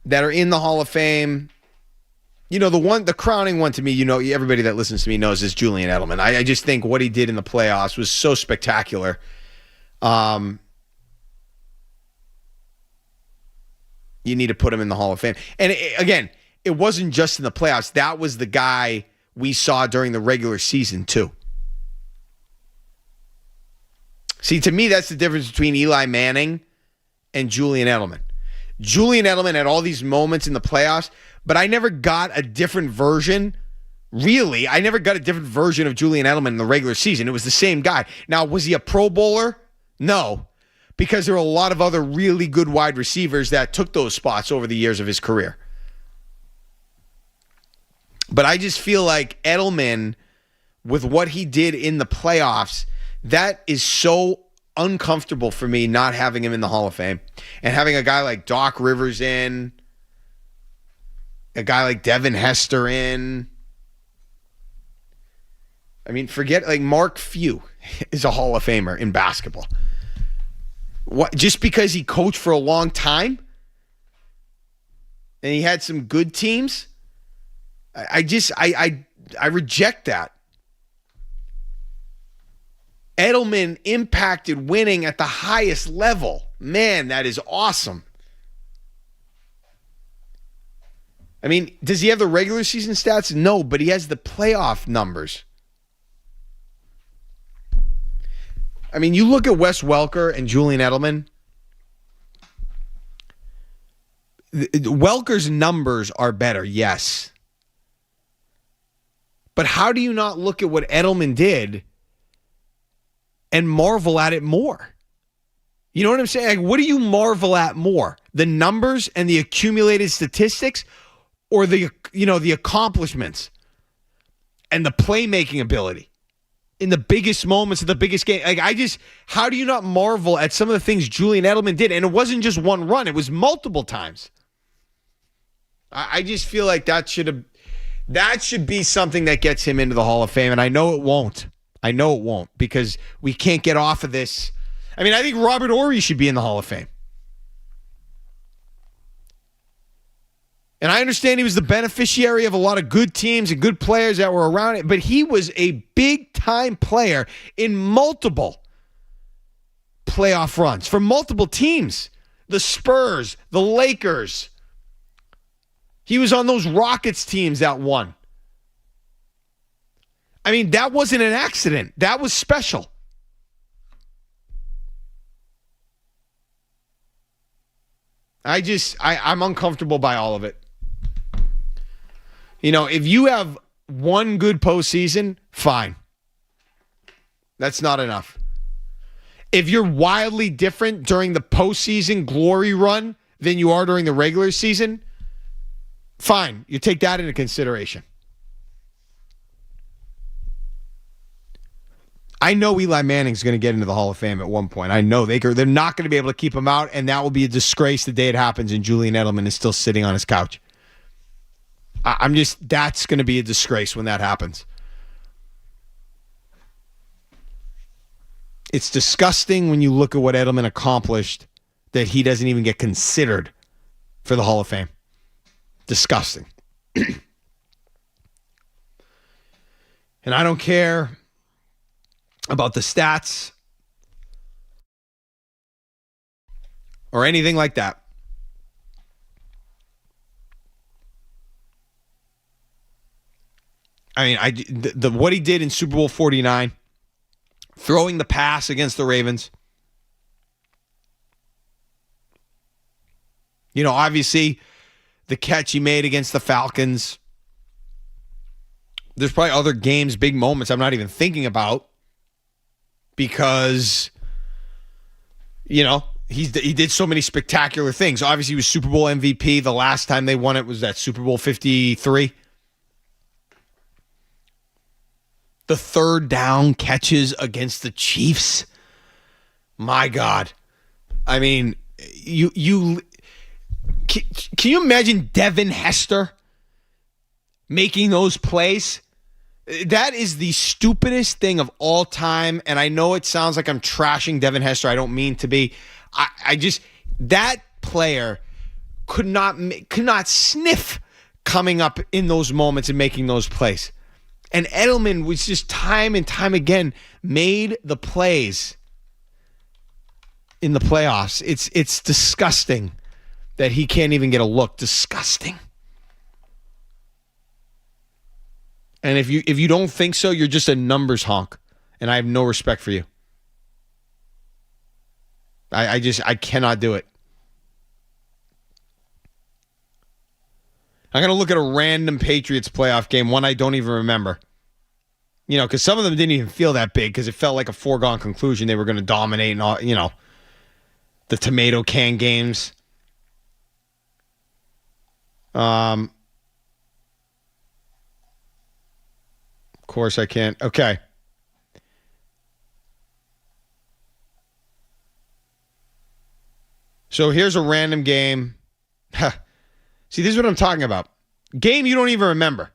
that are in the Hall of Fame the crowning one to me, everybody that listens to me knows is Julian Edelman. I just think what he did in the playoffs was so spectacular. You need to put him in the Hall of Fame. And again, it wasn't just in the playoffs. That was the guy we saw during the regular season too. See, to me, that's the difference between Eli Manning and Julian Edelman. Julian Edelman had all these moments in the playoffs, but I never got a different version. Really, I never got a different version of Julian Edelman in the regular season. It was the same guy. Now, was he a Pro Bowler? No, because there were a lot of other really good wide receivers that took those spots over the years of his career. But I just feel like Edelman, with what he did in the playoffs, that is so uncomfortable for me not having him in the Hall of Fame. And having a guy like Doc Rivers in, a guy like Devin Hester in. I mean, forget, like, Mark Few is a Hall of Famer in basketball. What, just because he coached for a long time and he had some good teams? I reject that. Edelman impacted winning at the highest level. Man, that is awesome. I mean, does he have the regular season stats? No, but he has the playoff numbers. I mean, you look at Wes Welker and Julian Edelman. Welker's numbers are better, yes. But how do you not look at what Edelman did and marvel at it more? You know what I'm saying? Like, what do you marvel at more? The numbers and the accumulated statistics, or the accomplishments and the playmaking ability in the biggest moments of the biggest game? Like, how do you not marvel at some of the things Julian Edelman did? And it wasn't just one run, it was multiple times. I just feel like that should be something that gets him into the Hall of Fame, and I know it won't. Because we can't get off of this. I mean, I think Robert Horry should be in the Hall of Fame. And I understand he was the beneficiary of a lot of good teams and good players that were around it, but he was a big-time player in multiple playoff runs for multiple teams. The Spurs, the Lakers. He was on those Rockets teams that won. I mean, that wasn't an accident. That was special. I'm uncomfortable by all of it. If you have one good postseason, fine. That's not enough. If you're wildly different during the postseason glory run than you are during the regular season, fine. You take that into consideration. I know Eli Manning's going to get into the Hall of Fame at one point. I know they're not going to be able to keep him out, and that will be a disgrace the day it happens and Julian Edelman is still sitting on his couch. That's going to be a disgrace when that happens. It's disgusting when you look at what Edelman accomplished that he doesn't even get considered for the Hall of Fame. Disgusting. And I don't care about the stats or anything like that. I mean, what he did in Super Bowl 49, throwing the pass against the Ravens. Obviously, the catch he made against the Falcons. There's probably other games, big moments I'm not even thinking about. Because, he did so many spectacular things. Obviously, he was Super Bowl MVP. The last time they won it was that Super Bowl 53. The third down catches against the Chiefs. My God. I mean, can you imagine Devin Hester making those plays? That is the stupidest thing of all time, and I know it sounds like I'm trashing Devin Hester. I don't mean to be. That player could not sniff coming up in those moments and making those plays. And Edelman was just time and time again made the plays in the playoffs. It's disgusting that he can't even get a look. Disgusting. And if you don't think so, you're just a numbers honk. And I have no respect for you. I cannot do it. I'm going to look at a random Patriots playoff game, one I don't even remember. You know, because some of them didn't even feel that big because it felt like a foregone conclusion they were going to dominate and all, you know, the tomato can games. Of course I can't. Okay. So here's a random game. See, this is what I'm talking about. Game you don't even remember.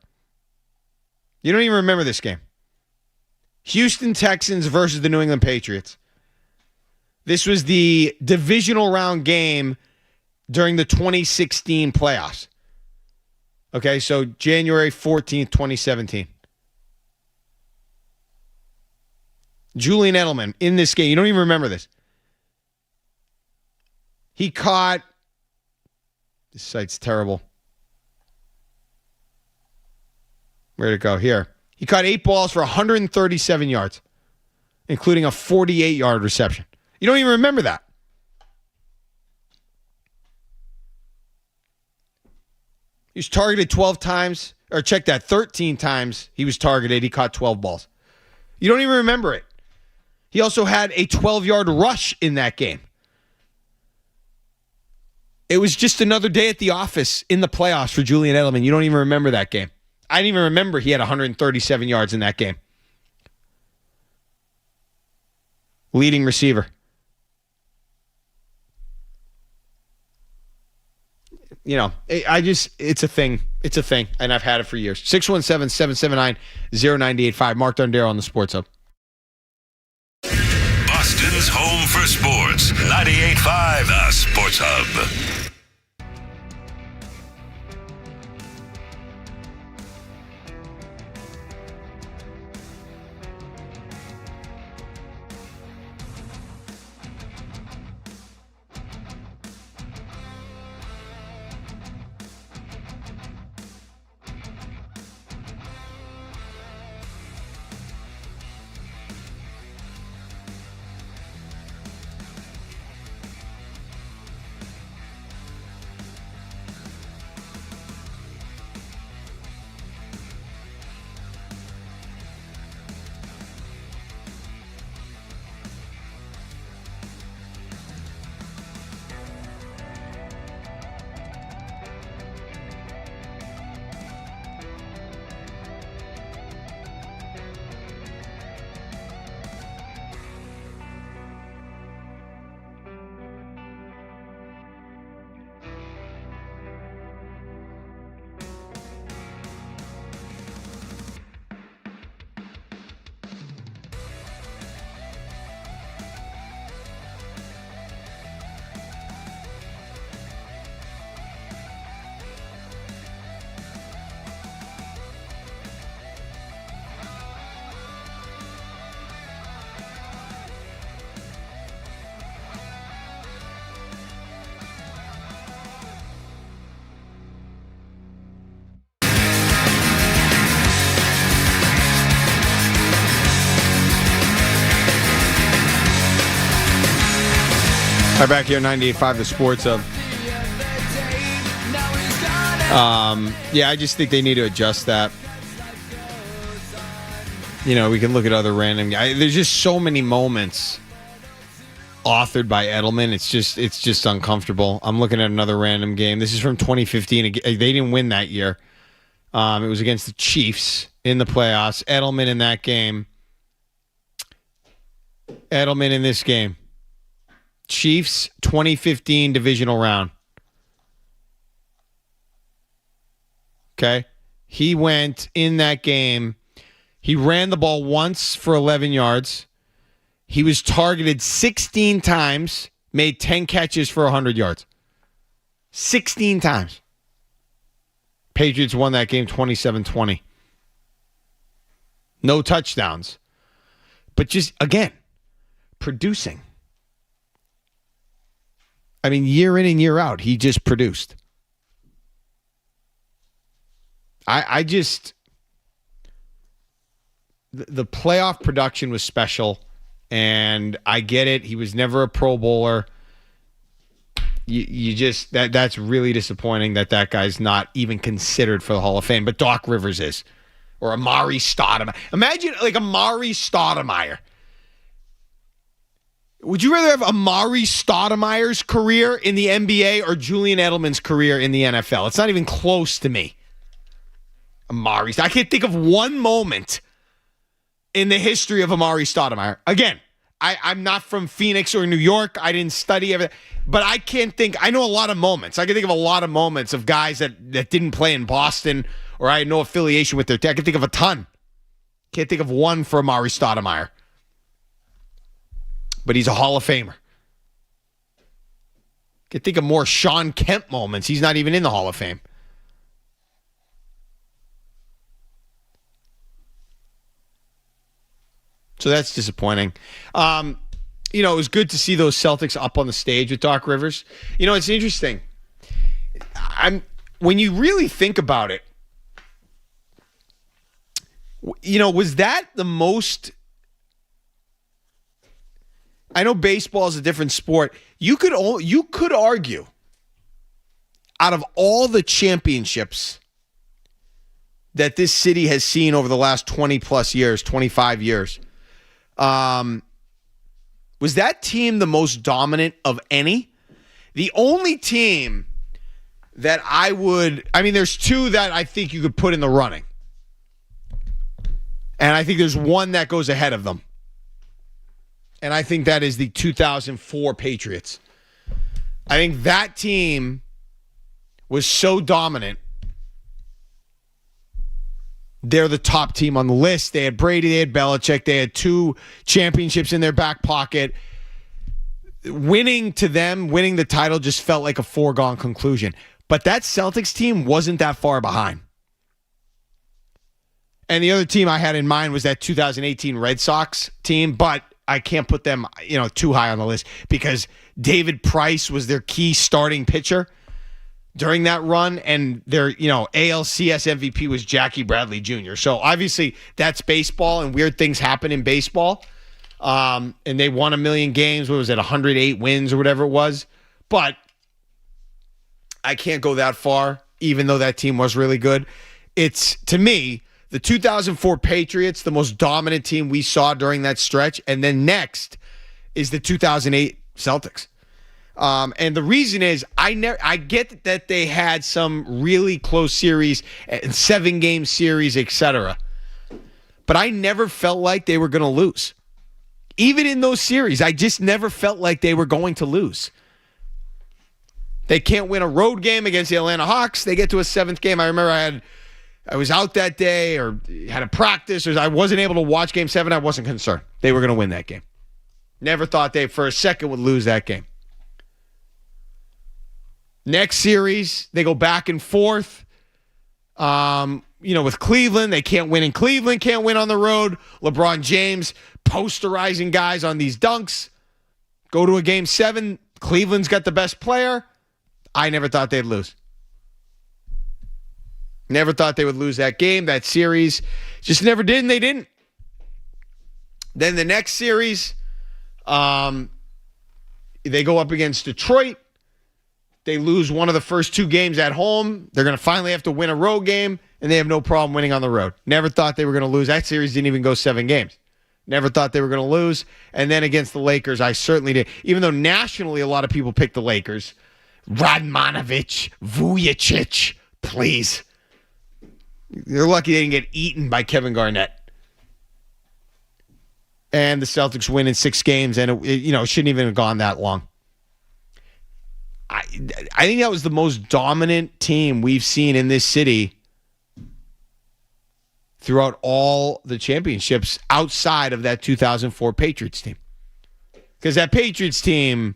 You don't even remember this game. Houston Texans versus the New England Patriots. This was the divisional round game during the 2016 playoffs. Okay, so January 14th, 2017. Julian Edelman in this game. You don't even remember this. He caught... This site's terrible. Where'd it go? Here. He caught 8 balls for 137 yards, including a 48-yard reception. You don't even remember that. He was targeted 12 times, or check that, 13 times he was targeted. He caught 12 balls. You don't even remember it. He also had a 12-yard rush in that game. It was just another day at the office in the playoffs for Julian Edelman. You don't even remember that game. I didn't even remember he had 137 yards in that game. Leading receiver. You know, it's a thing. It's a thing, and I've had it for years. 617-779-0985. Mark Dondero on the Sports Hub. Boston's home for sports. 98.5 The Sports Hub. Right back here, 98.5 The Sports Hub. Yeah, I just think they need to adjust that. You know, we can look at other random guys. There's just so many moments authored by Edelman. It's just uncomfortable. I'm looking at another random game. This is from 2015. They didn't win that year. It was against the Chiefs in the playoffs. Edelman in that game. Edelman in this game. Chiefs 2015 divisional round. Okay. He went in that game. He ran the ball once for 11 yards. He was targeted 16 times, made 10 catches for 100 yards. 16 times. Patriots won that game 27-20. No touchdowns. But just, again, producing. I mean, year in and year out, he just produced. I just... The playoff production was special, and I get it. He was never a Pro Bowler. You just that's really disappointing that guy's not even considered for the Hall of Fame. But Doc Rivers is, or Amari Stoudemire. Imagine like Amari Stoudemire. Would you rather have Amari Stoudemire's career in the NBA or Julian Edelman's career in the NFL? It's not even close to me. I can't think of one moment in the history of Amari Stoudemire. Again, I'm not from Phoenix or New York. I didn't study everything. But I can't think. I know a lot of moments. I can think of a lot of moments of guys that didn't play in Boston or I had no affiliation with their team. I can think of a ton. Can't think of one for Amari Stoudemire. But he's a Hall of Famer. Can think of more Sean Kemp moments. He's not even in the Hall of Fame. So that's disappointing. It was good to see those Celtics up on the stage with Doc Rivers. It's interesting. When you really think about it, was that the most... I know baseball is a different sport. You could argue, out of all the championships that this city has seen over the last 20 plus years, 25 years, was that team the most dominant of any? The only team that there's two that I think you could put in the running. And I think there's one that goes ahead of them. And I think that is the 2004 Patriots. I think that team was so dominant. They're the top team on the list. They had Brady, they had Belichick, they had 2 championships in their back pocket. Winning the title just felt like a foregone conclusion. But that Celtics team wasn't that far behind. And the other team I had in mind was that 2018 Red Sox team, but I can't put them, too high on the list because David Price was their key starting pitcher during that run, and their, ALCS MVP was Jackie Bradley Jr. So obviously that's baseball, and weird things happen in baseball. And they won 1 million games. What was it, 108 wins or whatever it was? But I can't go that far, even though that team was really good. It's, to me, the 2004 Patriots, the most dominant team we saw during that stretch, and then next is the 2008 Celtics. And the reason is I get that they had some really close series, 7-game series, etc. But I never felt like they were going to lose. Even in those series, I just never felt like they were going to lose. They can't win a road game against the Atlanta Hawks. They get to a 7th game. I remember I was out that day or had a practice, or I wasn't able to watch Game 7. I wasn't concerned. They were going to win that game. Never thought they, for a second, would lose that game. Next series, they go back and forth. With Cleveland, they can't win in Cleveland, can't win on the road. LeBron James posterizing guys on these dunks. Go to a Game 7. Cleveland's got the best player. I never thought they'd lose. Never thought they would lose that game, that series. Just never did, and they didn't. Then the next series, they go up against Detroit. They lose one of the first 2 games at home. They're going to finally have to win a road game, and they have no problem winning on the road. Never thought they were going to lose. That series didn't even go 7 games. Never thought they were going to lose. And then against the Lakers, I certainly did. Even though nationally a lot of people picked the Lakers. Radmanovic, Vujacic, please. They're lucky they didn't get eaten by Kevin Garnett. And the Celtics win in 6 games, and it shouldn't even have gone that long. I think that was the most dominant team we've seen in this city throughout all the championships outside of that 2004 Patriots team. Because that Patriots team,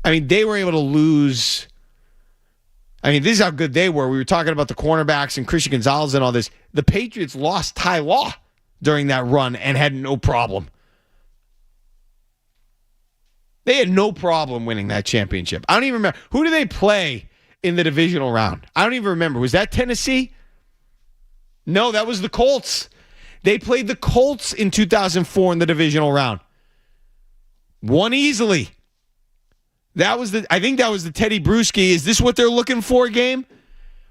they were able to lose I mean, this is how good they were. We were talking about the cornerbacks and Christian Gonzalez and all this. The Patriots lost Ty Law during that run and had no problem. They had no problem winning that championship. I don't even remember. Who did they play in the divisional round? I don't even remember. Was that Tennessee? No, that was the Colts. They played the Colts in 2004 in the divisional round. Won easily. I think that was the Teddy Bruschi. Is this what they're looking for game?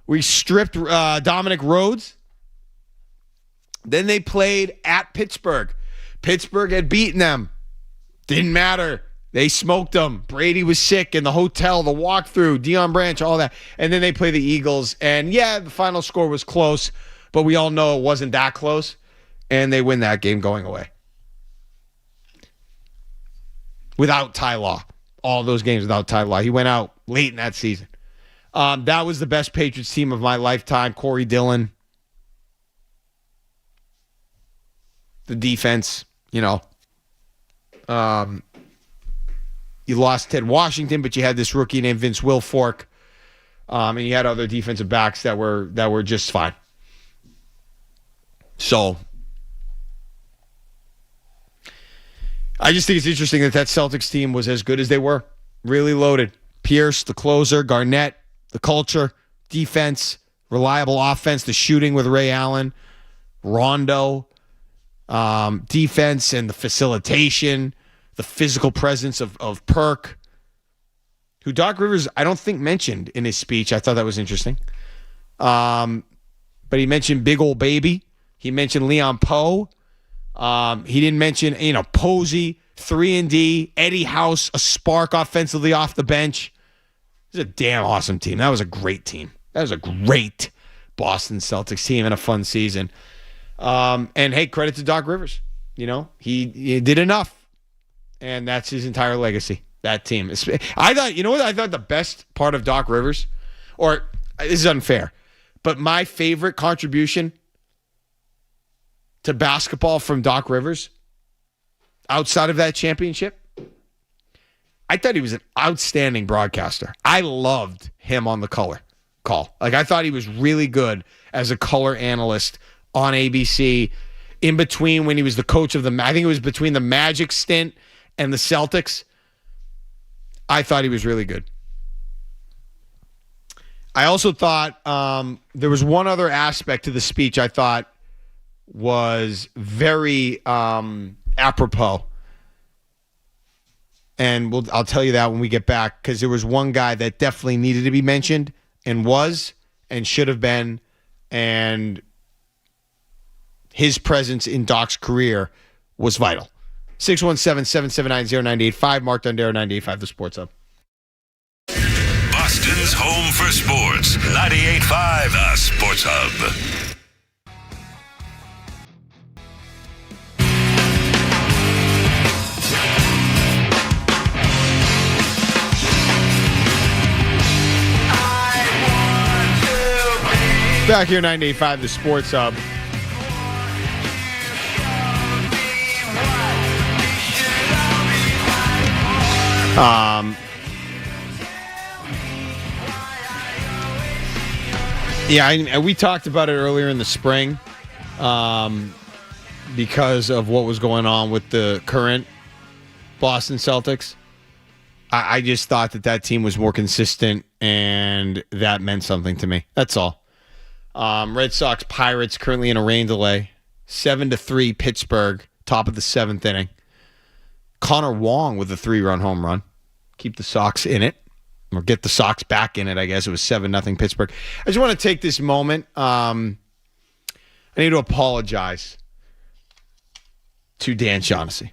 We stripped Dominic Rhodes. Then they played at Pittsburgh. Pittsburgh had beaten them. Didn't matter. They smoked them. Brady was sick in the hotel, the walkthrough, Deion Branch, all that. And then they play the Eagles. And yeah, the final score was close, but we all know it wasn't that close. And they win that game going away. Without Ty Law. All those games without Ty Law. He went out late in that season. That was the best Patriots team of my lifetime. Corey Dillon. The defense, you lost Ted Washington, but you had this rookie named Vince Wilfork. And you had other defensive backs that were just fine. So I just think it's interesting that Celtics team was as good as they were. Really loaded. Pierce, the closer, Garnett, the culture, defense, reliable offense, the shooting with Ray Allen, Rondo, defense and the facilitation, the physical presence of Perk, who Doc Rivers, I don't think, mentioned in his speech. I thought that was interesting. But he mentioned Big Ol' Baby. He mentioned Leon Poe. He didn't mention, Posey, 3-and-D, Eddie House, a spark offensively off the bench. It was a damn awesome team. That was a great team. That was a great Boston Celtics team and a fun season. And hey, credit to Doc Rivers. He did enough. And that's his entire legacy, that team. I thought the best part of Doc Rivers, or this is unfair, but my favorite contribution to basketball from Doc Rivers, outside of that championship, I thought he was an outstanding broadcaster. I loved him on the color call. I thought he was really good as a color analyst on ABC in between when he was the coach of I think it was between the Magic stint and the Celtics. I thought he was really good. I also thought there was one other aspect to the speech I thought was very apropos. And I'll tell you that when we get back, because there was one guy that definitely needed to be mentioned and should have been, and his presence in Doc's career was vital. 617-779-0985, Mark Dondero, 98.5 The Sports Hub. Boston's home for sports, 98.5 The Sports Hub. Back here, 98.5 The Sports Hub. We talked about it earlier in the spring because of what was going on with the current Boston Celtics. I just thought that team was more consistent, and that meant something to me. That's all. Red Sox Pirates currently in a rain delay. 7-3 Pittsburgh, top of the 7th inning. Connor Wong with a 3-run home run. Keep the Sox in it. Or get the Sox back in it, I guess. It was 7-0 Pittsburgh. I just want to take this moment. I need to apologize to Dan Shaughnessy.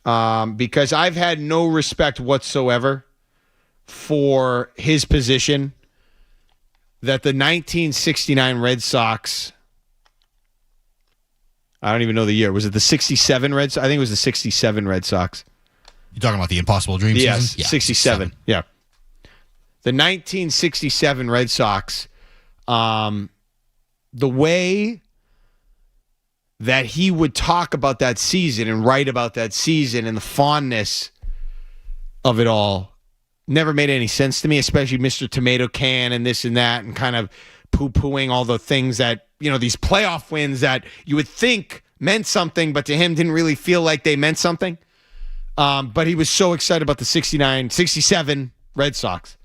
Because I've had no respect whatsoever for his position that the 1969 Red Sox, I don't even know the year. Was it the 67 Red Sox? I think it was the 67 Red Sox. You talking about the Impossible Dream season? Yeah, 67. Yeah. The 1967 Red Sox, the way that he would talk about that season and write about that season and the fondness of it all never made any sense to me, especially Mr. Tomato Can and this and that, and kind of poo-pooing all the things that, these playoff wins that you would think meant something, but to him didn't really feel like they meant something. But he was so excited about the 67 Red Sox.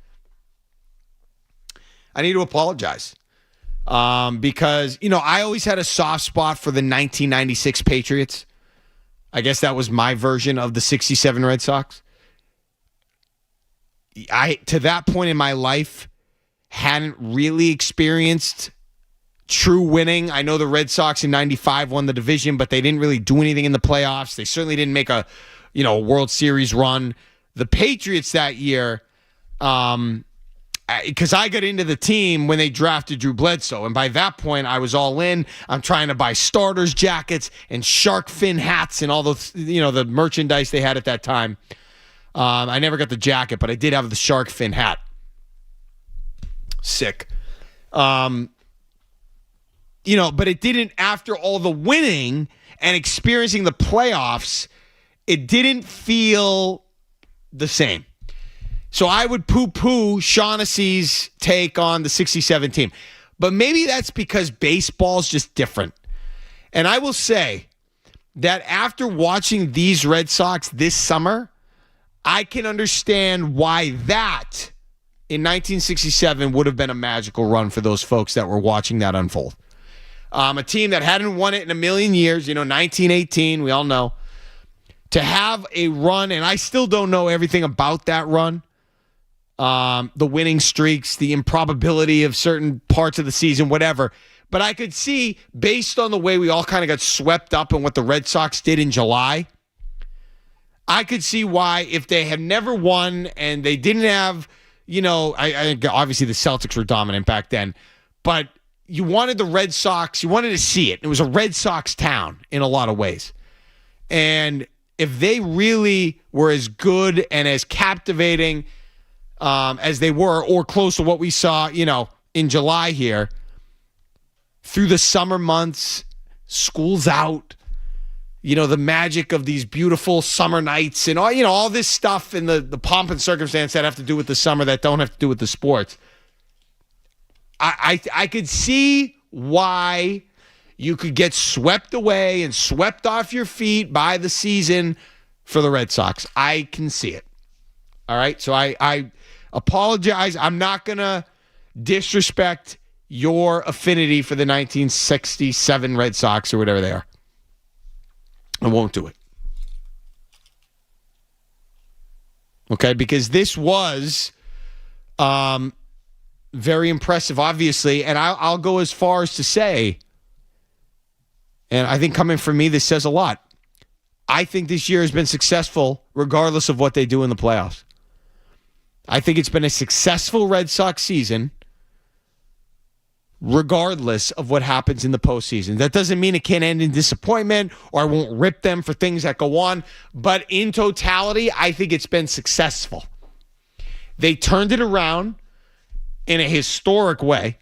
I need to apologize. Because, I always had a soft spot for the 1996 Patriots. I guess that was my version of the 67 Red Sox. To that point in my life, hadn't really experienced true winning. I know the Red Sox in 95 won the division, but they didn't really do anything in the playoffs. They certainly didn't make a World Series run. The Patriots that year, because I got into the team when they drafted Drew Bledsoe, and by that point I was all in. I'm trying to buy starters jackets and shark fin hats and all those, the merchandise they had at that time. I never got the jacket, but I did have the shark fin hat. Sick. But it didn't, after all the winning and experiencing the playoffs, it didn't feel the same. So I would poo-poo Shaughnessy's take on the 67 team. But maybe that's because baseball's just different. And I will say that after watching these Red Sox this summer, I can understand why that in 1967 would have been a magical run for those folks that were watching that unfold. A team that hadn't won it in a million years, 1918, we all know. To have a run, and I still don't know everything about that run. The winning streaks, the improbability of certain parts of the season, whatever. But I could see, based on the way we all kind of got swept up in what the Red Sox did in July, I could see why, if they had never won and they didn't have, I obviously the Celtics were dominant back then, but you wanted the Red Sox, you wanted to see it. It was a Red Sox town in a lot of ways. And if they really were as good and as captivating as they were, or close to what we saw, in July here, through the summer months, school's out, the magic of these beautiful summer nights and all this stuff and the pomp and circumstance that have to do with the summer that don't have to do with the sports. I could see why you could get swept away and swept off your feet by the season for the Red Sox. I can see it. All right. So I apologize. I'm not going to disrespect your affinity for the 1967 Red Sox or whatever they are. I won't do it. Okay. Because this was very impressive, obviously. And I'll go as far as to say, and I think coming from me, this says a lot. I think this year has been successful regardless of what they do in the playoffs. I think it's been a successful Red Sox season regardless of what happens in the postseason. That doesn't mean it can't end in disappointment or I won't rip them for things that go on. But in totality, I think it's been successful. They turned it around in a historic way.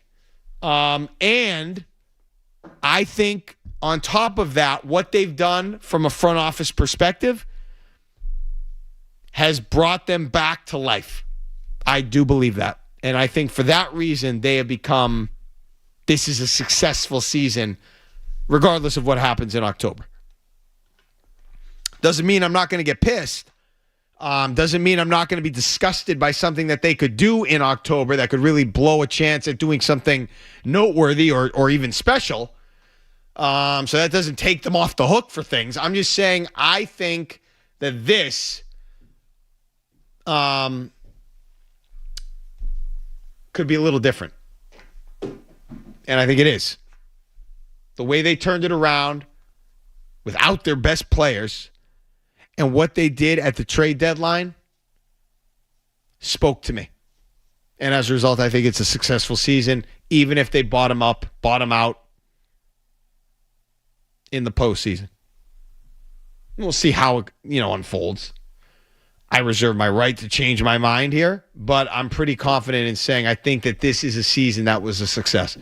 And I think on top of that, what they've done from a front office perspective has brought them back to life. I do believe that. And I think for that reason, they have become, this is a successful season, regardless of what happens in October. Doesn't mean I'm not going to get pissed. Doesn't mean I'm not going to be disgusted by something that they could do in October that could really blow a chance at doing something noteworthy or even special. So that doesn't take them off the hook for things. I'm just saying I think that this could be a little different. And I think it is. The way they turned it around without their best players and what they did at the trade deadline spoke to me. And as a result, I think it's a successful season, even if they bottom out in the postseason. We'll see how it, unfolds. I reserve my right to change my mind here, but I'm pretty confident in saying I think that this is a season that was a success.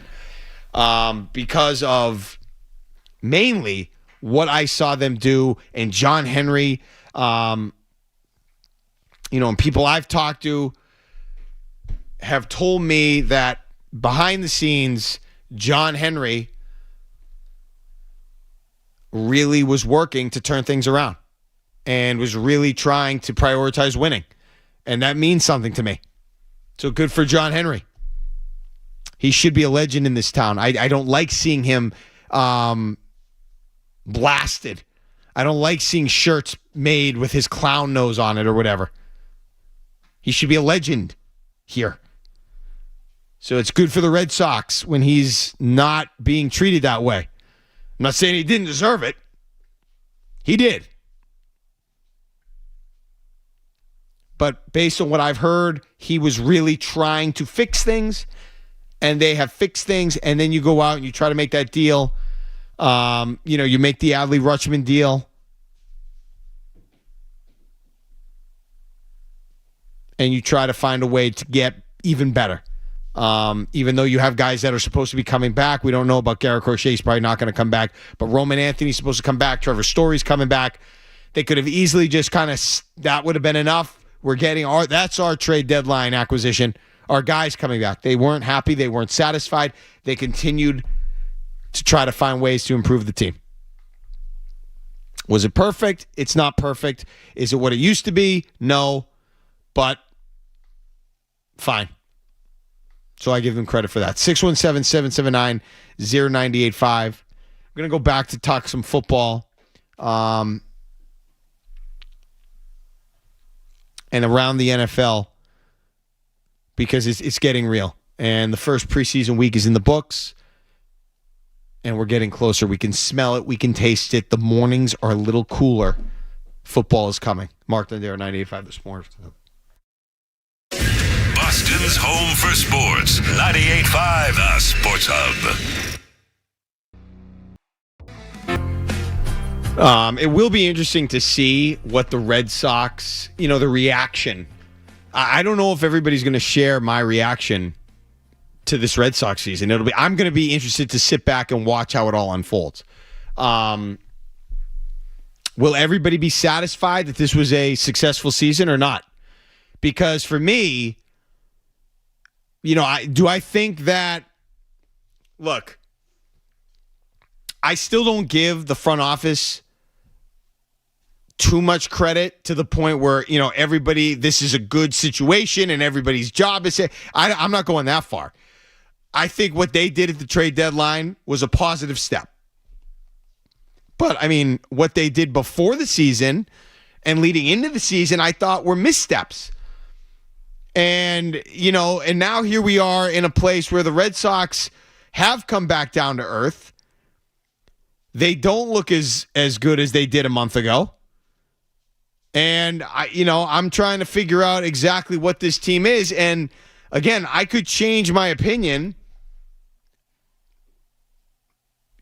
Because of mainly what I saw them do, and John Henry and people I've talked to have told me that behind the scenes, John Henry really was working to turn things around and was really trying to prioritize winning. And that means something to me. So good for John Henry. He should be a legend in this town. I don't like seeing him blasted. I don't like seeing shirts made with his clown nose on it or whatever. He should be a legend here. So it's good for the Red Sox when he's not being treated that way. I'm not saying he didn't deserve it. He did. But based on what I've heard, he was really trying to fix things, and they have fixed things, and then you go out and you try to make that deal. You make the Adley Rutschman deal. And you try to find a way to get even better. Even though you have guys that are supposed to be coming back. We don't know about Garrett Crochet. He's probably not going to come back. But Roman Anthony's supposed to come back. Trevor Story's coming back. They could have easily just that would have been enough. We're getting that's our trade deadline acquisition. Our guys coming back. They weren't happy. They weren't satisfied. They continued to try to find ways to improve the team. Was it perfect? It's not perfect. Is it what it used to be? No. But fine. So I give them credit for that. 617-779-0985. I'm going to go back to talk some football. And around the NFL, because it's getting real. And the first preseason week is in the books. And we're getting closer. We can smell it. We can taste it. The mornings are a little cooler. Football is coming. Mark Dondero, 98.5 this morning. Boston's home for sports. 98.5 The Sports Hub. It will be interesting to see what the Red Sox, the reaction. I don't know if everybody's going to share my reaction to this Red Sox season. I'm going to be interested to sit back and watch how it all unfolds. Will everybody be satisfied that this was a successful season or not? Because for me, I think that, look, I still don't give the front office too much credit to the point where, everybody, this is a good situation and everybody's job is it. I'm not going that far. I think what they did at the trade deadline was a positive step. But, what they did before the season and leading into the season, I thought were missteps. And, and now here we are in a place where the Red Sox have come back down to earth. They don't look as good as they did a month ago. And, I'm trying to figure out exactly what this team is. And, again, I could change my opinion.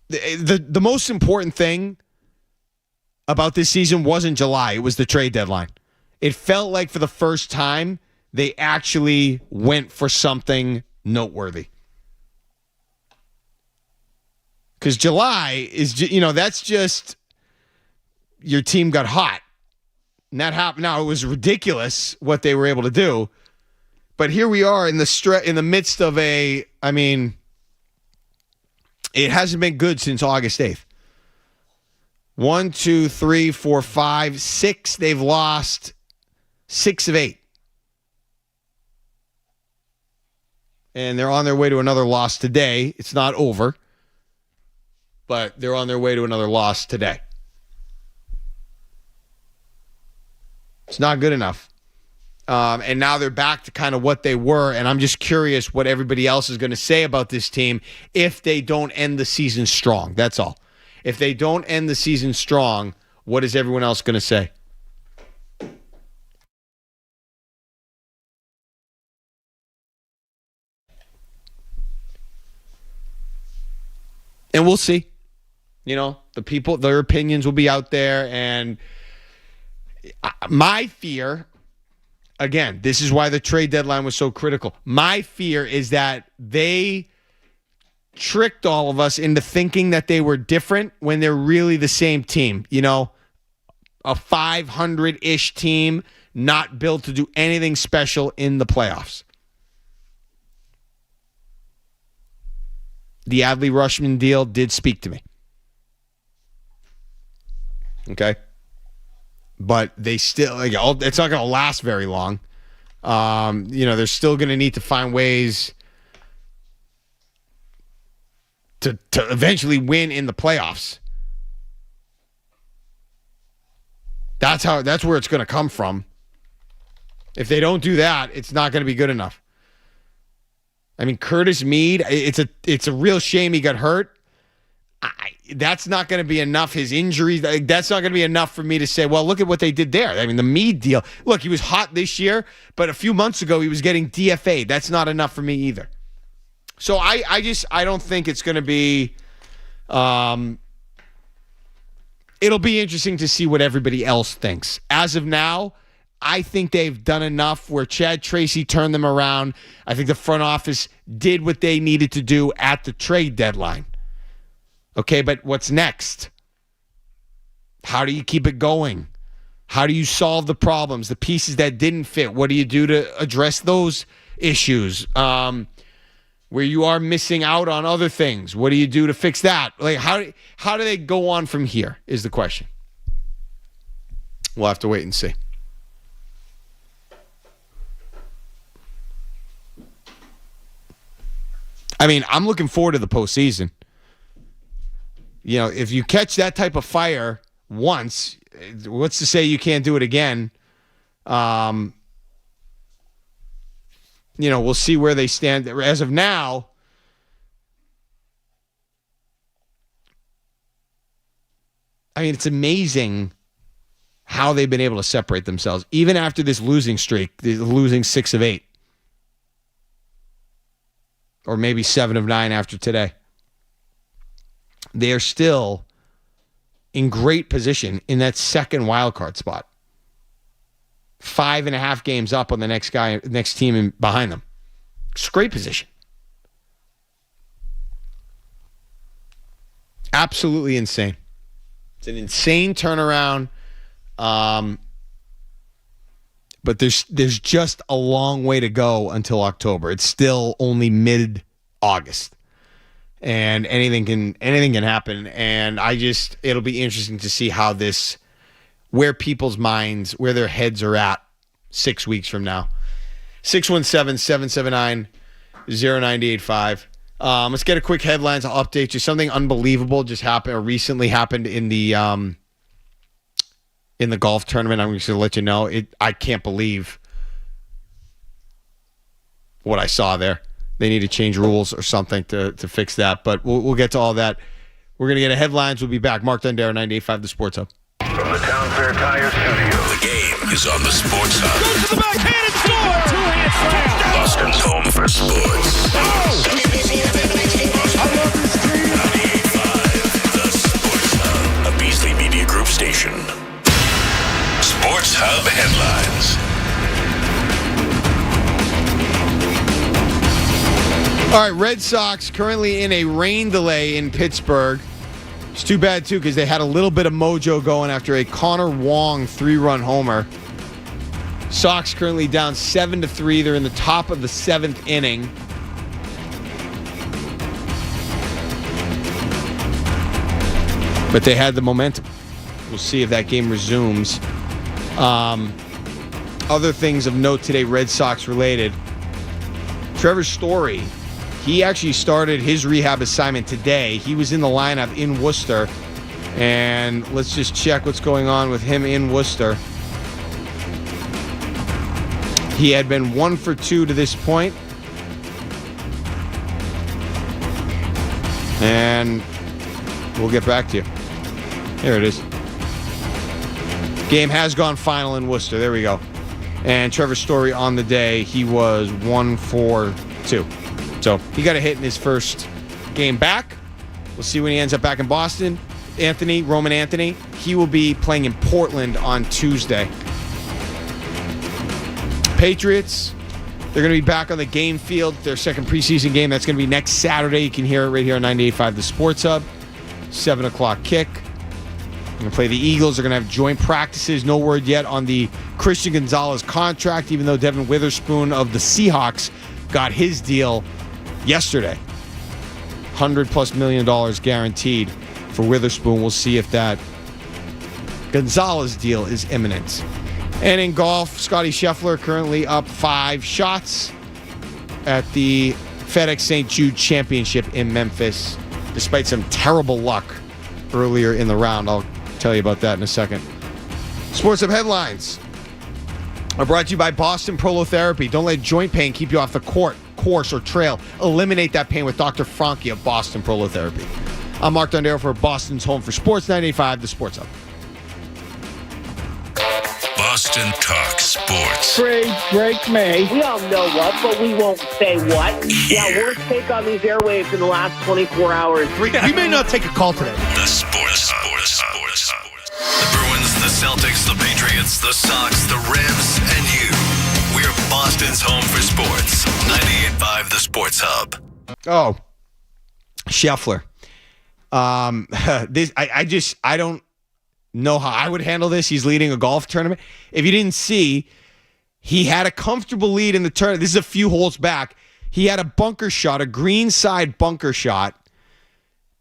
The most important thing about this season wasn't July. It was the trade deadline. It felt like for the first time, they actually went for something noteworthy. Because July is, that's just your team got hot. And that happened. Now, it was ridiculous what they were able to do. But here we are in the midst of it hasn't been good since August 8th. 1, 2, 3, 4, 5, 6. They've lost 6 of 8. And they're on their way to another loss today. It's not over, but they're on their way to another loss today. It's not good enough. And now they're back to kind of what they were, and I'm just curious what everybody else is going to say about this team if they don't end the season strong. That's all. If they don't end the season strong, what is everyone else going to say? And we'll see. The people, their opinions will be out there. And my fear, again, this is why the trade deadline was so critical. My fear is that they tricked all of us into thinking that they were different when they're really the same team. A 500-ish team not built to do anything special in the playoffs. The Adley Rutschman deal did speak to me. Okay? But they still, it's not going to last very long. They're still going to need to find ways to eventually win in the playoffs. That's where it's going to come from. If they don't do that, it's not going to be good enough. I mean, Curtis Meade, it's a real shame he got hurt. That's not going to be enough. His injuries, that's not going to be enough for me to say, well, look at what they did there. I mean, the Meade deal. Look, he was hot this year, but a few months ago he was getting DFA'd. That's not enough for me either. So I don't think it's going to be. It'll be interesting to see what everybody else thinks. As of now, I think they've done enough where Chad Tracy turned them around. I think the front office did what they needed to do at the trade deadline. Okay, but what's next? How do you keep it going? How do you solve the problems, the pieces that didn't fit? What do you do to address those issues? Where you are missing out on other things, what do you do to fix that? Like, how do they go on from here is the question. We'll have to wait and see. I mean, I'm looking forward to the postseason. If you catch that type of fire once, what's to say you can't do it again? We'll see where they stand. As of now, I mean, it's amazing how they've been able to separate themselves, even after this losing streak, losing 6 of 8. Or maybe 7 of 9 after today. They are still in great position in that second wildcard spot. 5.5 games up on the next team behind them. It's a great position. Absolutely insane. It's an insane turnaround. But there's just a long way to go until October. It's still only mid-August. And anything can happen. And it'll be interesting to see how where people's minds, where their heads are at 6 weeks from now. 617-779-0985. Let's get a quick headlines. I'll update you. Something unbelievable just happened or recently happened in the golf tournament. I'm just going to let you know. I can't believe what I saw there. They need to change rules or something to fix that. But we'll get to all that. We're going to get a headlines. We'll be back. Mark Dondero, 98.5 The Sports Hub. From the Town Fair Tire Studio, the game is on the Sports Hub. Goes to the backhand and score! Two-hand slam! Boston's home for sports. I love this team! 98.5 The Sports Hub, a Beasley Media Group station. Sports Hub headlines. All right, Red Sox currently in a rain delay in Pittsburgh. It's too bad, too, because they had a little bit of mojo going after a Connor Wong 3-run homer. Sox currently down 7-3. They're in the top of the 7th inning. But they had the momentum. We'll see if that game resumes. Other things of note today, Red Sox related. Trevor Story, he actually started his rehab assignment today. He was in the lineup in Worcester. And let's just check what's going on with him in Worcester. He had been 1 for 2 to this point. And we'll get back to you. Here it is. Game has gone final in Worcester. There we go. And Trevor Story on the day, he was 1 for 2. So he got a hit in his first game back. We'll see when he ends up back in Boston. Roman Anthony, he will be playing in Portland on Tuesday. Patriots, they're going to be back on the game field. Their second preseason game, that's going to be next Saturday. You can hear it right here on 98.5 The Sports Hub. 7 o'clock kick. Going to play the Eagles. They're going to have joint practices. No word yet on the Christian Gonzalez contract, even though Devin Witherspoon of the Seahawks got his deal yesterday. $100+ million guaranteed for Witherspoon. We'll see if that Gonzalez deal is imminent. And in golf, Scotty Scheffler currently up 5 shots at the FedEx St. Jude Championship in Memphis, despite some terrible luck earlier in the round. I'll tell you about that in a second. Sports Hub headlines are brought to you by Boston Prolotherapy. Don't let joint pain keep you off the court, course, or trail. Eliminate that pain with Dr. Franke of Boston Prolotherapy. I'm Mark Dondero for Boston's Home for Sports 98.5, the Sports Hub. Boston Talk Sports. Trade Drake May. We all know what, but we won't say what. Yeah, worst take on these airwaves in the last 24 hours. We may not take a call today. The Sports Hub. The Bruins, the Celtics, the Patriots, the Sox, the Revs, and you. We're Boston's Home for Sports. 98.5 the Sports Hub. Oh, Scheffler. I don't know how I would handle this. He's leading a golf tournament. If you didn't see, he had a comfortable lead in the tournament. This is a few holes back. He had a bunker shot, a green side bunker shot,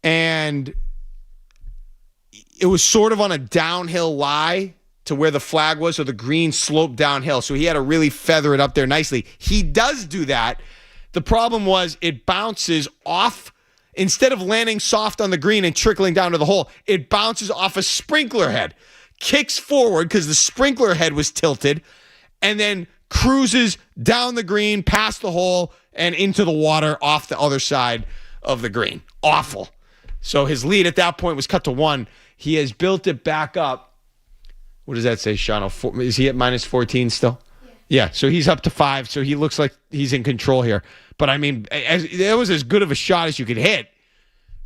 and it was sort of on a downhill lie to where the flag was, so the green sloped downhill. So he had to really feather it up there nicely. He does do that. The problem was it bounces off. Instead of landing soft on the green and trickling down to the hole, it bounces off a sprinkler head, kicks forward because the sprinkler head was tilted, and then cruises down the green, past the hole, and into the water off the other side of the green. Awful. So his lead at that point was cut to 1. He has built it back up. What does that say, Sean? Is he at minus 14 still? Yeah, so he's up to 5, so he looks like he's in control here. But, I mean, it was as good of a shot as you could hit.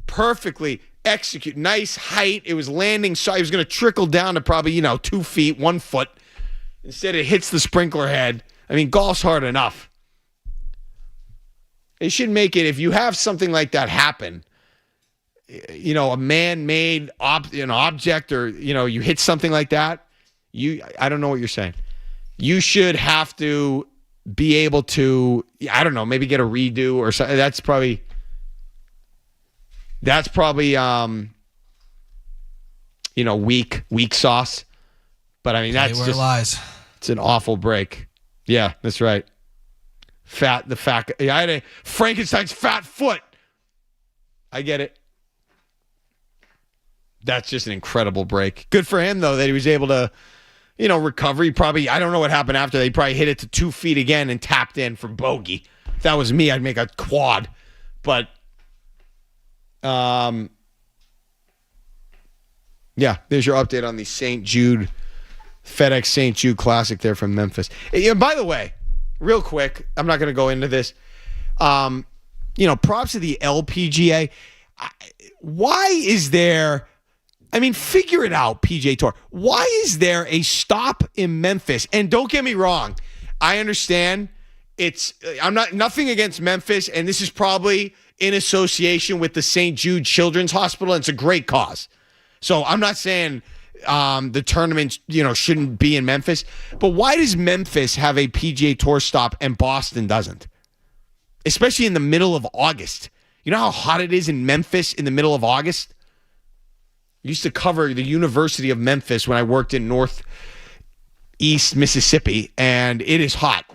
Perfectly execute. Nice height. It was landing. So he was going to trickle down to probably, 2 feet, 1 foot. Instead, it hits the sprinkler head. I mean, golf's hard enough. It should make it, if you have something like that happen, a man-made object or, you hit something like that, I don't know what you're saying. You should have to be able to, I don't know, maybe get a redo or something. That's probably weak sauce. But I mean, that's where just it lies. It's an awful break. Yeah, that's right. I had a Frankenstein's fat foot. I get it. That's just an incredible break. Good for him though that he was able to recover. He probably, I don't know what happened after that. He probably hit it to 2 feet again and tapped in for bogey. If that was me, I'd make a quad. But, yeah, there's your update on the FedEx St. Jude Classic there from Memphis. By the way, real quick, I'm not going to go into this. Props to the LPGA. Why is there... figure it out, PGA Tour. Why is there a stop in Memphis? And don't get me wrong, I understand nothing against Memphis, and this is probably in association with the St. Jude Children's Hospital, and it's a great cause. So I'm not saying the tournament, shouldn't be in Memphis, but why does Memphis have a PGA Tour stop and Boston doesn't? Especially in the middle of August. You know how hot it is in Memphis in the middle of August? I used to cover the University of Memphis when I worked in northeast Mississippi, and it is hot.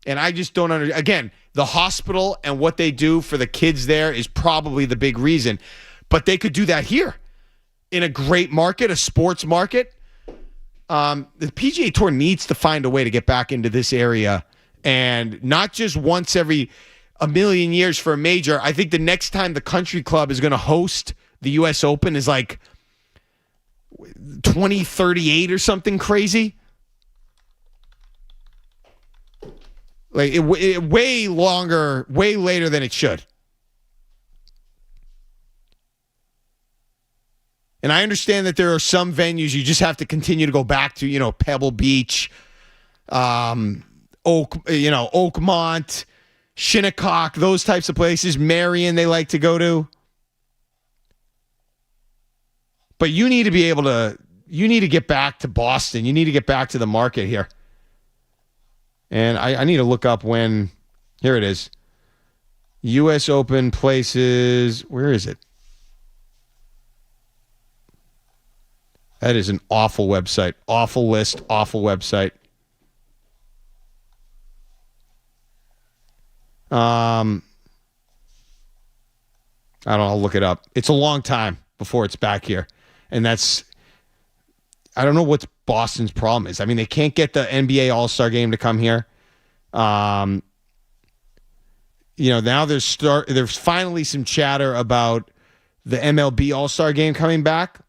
And I just don't understand. Again, the hospital and what they do for the kids there is probably the big reason. But they could do that here in a great market, a sports market. The PGA Tour needs to find a way to get back into this area, and not just once every a million years for a major. I think the next time the country club is going to host the U.S. Open is like 2038 or something crazy. Like it way longer, way later than it should. And I understand that there are some venues you just have to continue to go back to, Pebble Beach, Oakmont, Shinnecock, those types of places. Marion, they like to go to. But you need to be able to, you need to get back to Boston. You need to get back to the market here. And I need to look up when, here it is. U.S. Open places, where is it? That is an awful website. Awful list, awful website. I don't know, I'll look it up. It's a long time before it's back here. And that's, I don't know what Boston's problem is. I mean, they can't get the NBA All-Star game to come here. Now there's finally some chatter about the MLB All-Star game coming back.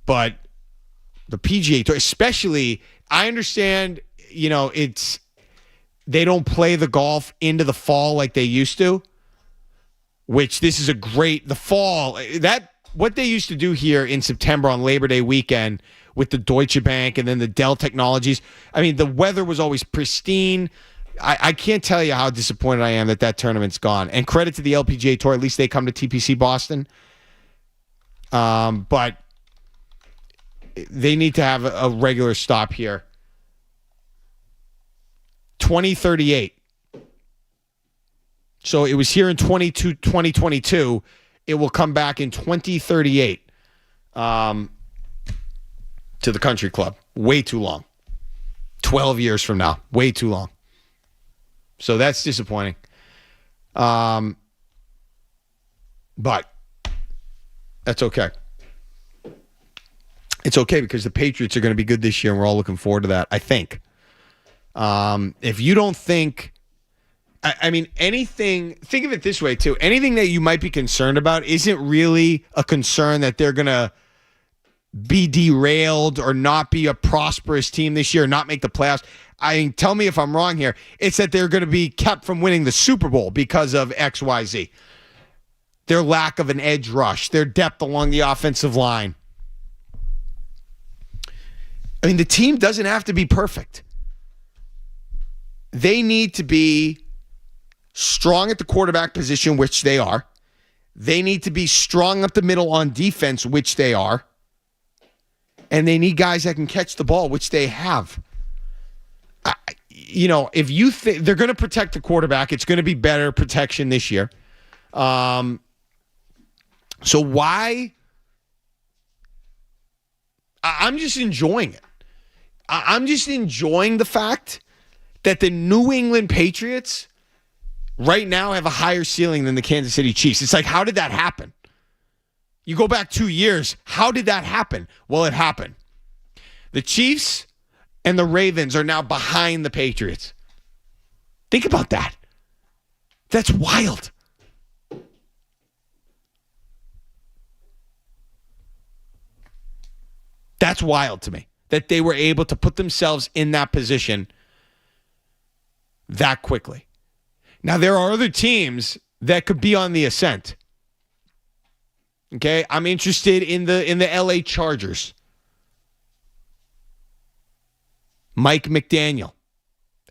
But the PGA Tour, especially, I understand, they don't play the golf into the fall like they used to, which this is the fall, what they used to do here in September on Labor Day weekend with the Deutsche Bank and then the Dell Technologies. I mean, the weather was always pristine. I can't tell you how disappointed I am that tournament's gone. And credit to the LPGA Tour, at least they come to TPC Boston. But they need to have a regular stop here. 2038. So it was here in 2022. It will come back in 2038 to the country club. Way too long. 12 years from now. Way too long. So that's disappointing. But that's okay. It's okay because the Patriots are going to be good this year, and we're all looking forward to that, I think. If you don't think... anything, think of it this way, too. Anything that you might be concerned about isn't really a concern that they're going to be derailed or not be a prosperous team this year, not make the playoffs. Tell me if I'm wrong here. It's that they're going to be kept from winning the Super Bowl because of XYZ. Their lack of an edge rush, their depth along the offensive line. The team doesn't have to be perfect. They need to be strong at the quarterback position, which they are. They need to be strong up the middle on defense, which they are. And they need guys that can catch the ball, which they have. If you think they're going to protect the quarterback, it's going to be better protection this year. So why? I'm just enjoying it. I'm just enjoying the fact that the New England Patriots right now have a higher ceiling than the Kansas City Chiefs. It's like, how did that happen? You go back 2 years. How did that happen? Well, it happened. The Chiefs and the Ravens are now behind the Patriots. Think about that. That's wild. That's wild to me, that they were able to put themselves in that position that quickly. Now, there are other teams that could be on the ascent. Okay, I'm interested in the LA Chargers. Mike McDaniel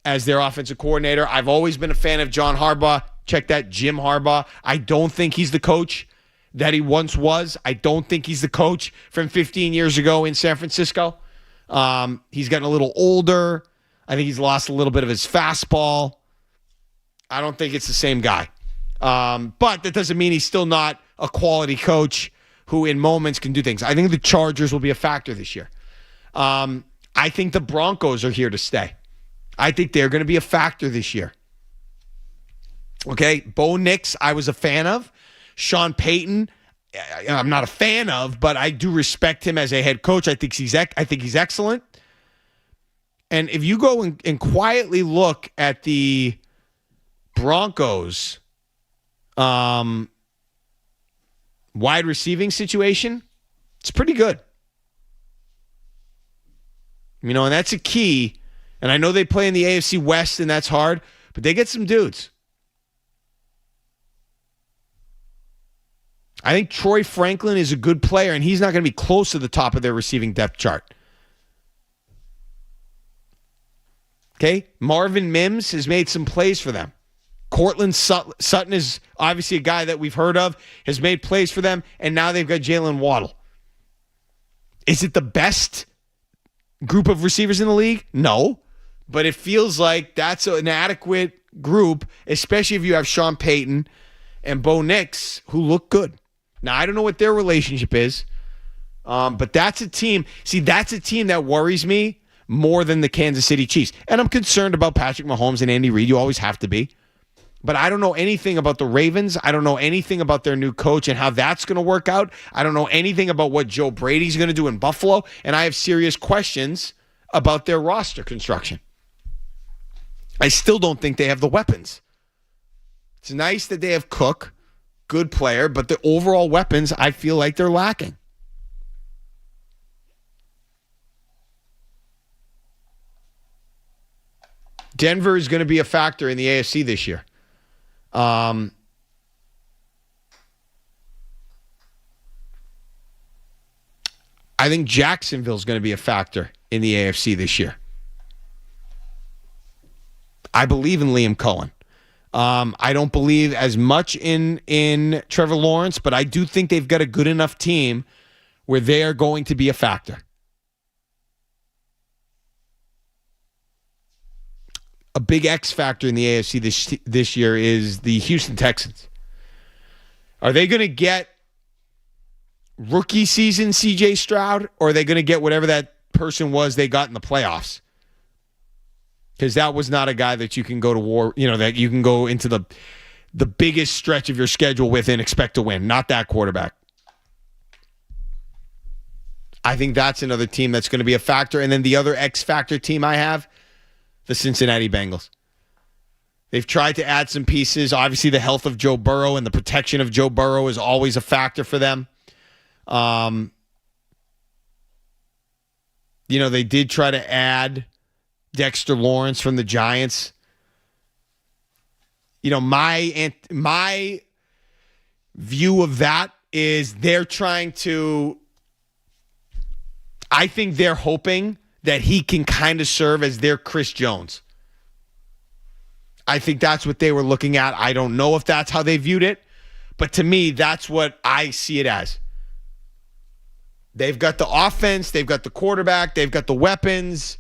as their offensive coordinator. I've always been a fan of John Harbaugh. Check that, Jim Harbaugh. I don't think he's the coach that he once was. I don't think he's the coach from 15 years ago in San Francisco. He's gotten a little older. I think he's lost a little bit of his fastball. I don't think it's the same guy. But that doesn't mean he's still not a quality coach who in moments can do things. I think the Chargers will be a factor this year. I think the Broncos are here to stay. I think they're going to be a factor this year. Okay, Bo Nix, I was a fan of. Sean Payton, I'm not a fan of, but I do respect him as a head coach. I think he's excellent. And if you go and quietly look at the Broncos wide receiving situation, it's pretty good. And that's a key. And I know they play in the AFC West, and that's hard, but they get some dudes. I think Troy Franklin is a good player, and he's not going to be close to the top of their receiving depth chart. Okay? Marvin Mims has made some plays for them. Cortland Sutton is obviously a guy that we've heard of, has made plays for them, and now they've got Jalen Waddle. Is it the best group of receivers in the league? No. But it feels like that's an adequate group, especially if you have Sean Payton and Bo Nix, who look good. Now, I don't know what their relationship is, but that's a team. See, that's a team that worries me more than the Kansas City Chiefs. And I'm concerned about Patrick Mahomes and Andy Reid. You always have to be. But I don't know anything about the Ravens. I don't know anything about their new coach and how that's going to work out. I don't know anything about what Joe Brady's going to do in Buffalo. And I have serious questions about their roster construction. I still don't think they have the weapons. It's nice that they have Cook, good player, but the overall weapons, I feel like they're lacking. Denver is going to be a factor in the AFC this year. I think Jacksonville is going to be a factor in the AFC this year. I believe in Liam Cohen. I don't believe as much in Trevor Lawrence, but I do think they've got a good enough team where they are going to be a factor. A big X factor in the AFC this year is the Houston Texans. Are they going to get rookie season CJ Stroud, or are they going to get whatever that person was they got in the playoffs? Because that was not a guy that you can go to war, that you can go into the biggest stretch of your schedule with and expect to win. Not that quarterback. I think that's another team that's going to be a factor. And then the other X factor team I have, the Cincinnati Bengals. They've tried to add some pieces. Obviously, the health of Joe Burrow and the protection of Joe Burrow is always a factor for them. They did try to add Dexter Lawrence from the Giants. My view of that is they're trying to, I think they're hoping that he can kind of serve as their Chris Jones. I think that's what they were looking at. I don't know if that's how they viewed it, but to me, that's what I see it as. They've got the offense, they've got the quarterback, they've got the weapons,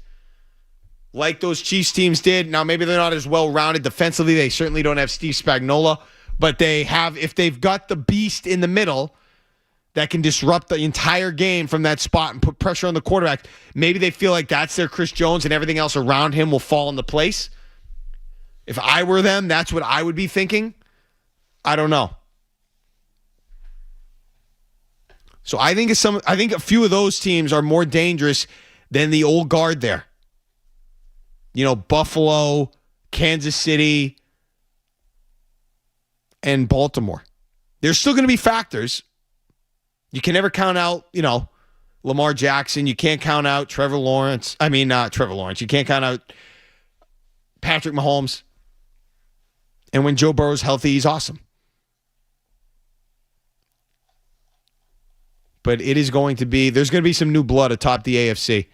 like those Chiefs teams did. Now, maybe they're not as well-rounded defensively. They certainly don't have Steve Spagnuolo, but they have, if they've got the beast in the middle that can disrupt the entire game from that spot and put pressure on the quarterback, maybe they feel like that's their Chris Jones and everything else around him will fall into place. If I were them, that's what I would be thinking. I don't know. So I think a few of those teams are more dangerous than the old guard there. Buffalo, Kansas City, and Baltimore. There's still going to be factors. You can never count out, Lamar Jackson. You can't count out Trevor Lawrence. Not Trevor Lawrence. You can't count out Patrick Mahomes. And when Joe Burrow's healthy, he's awesome. But there's going to be some new blood atop the AFC.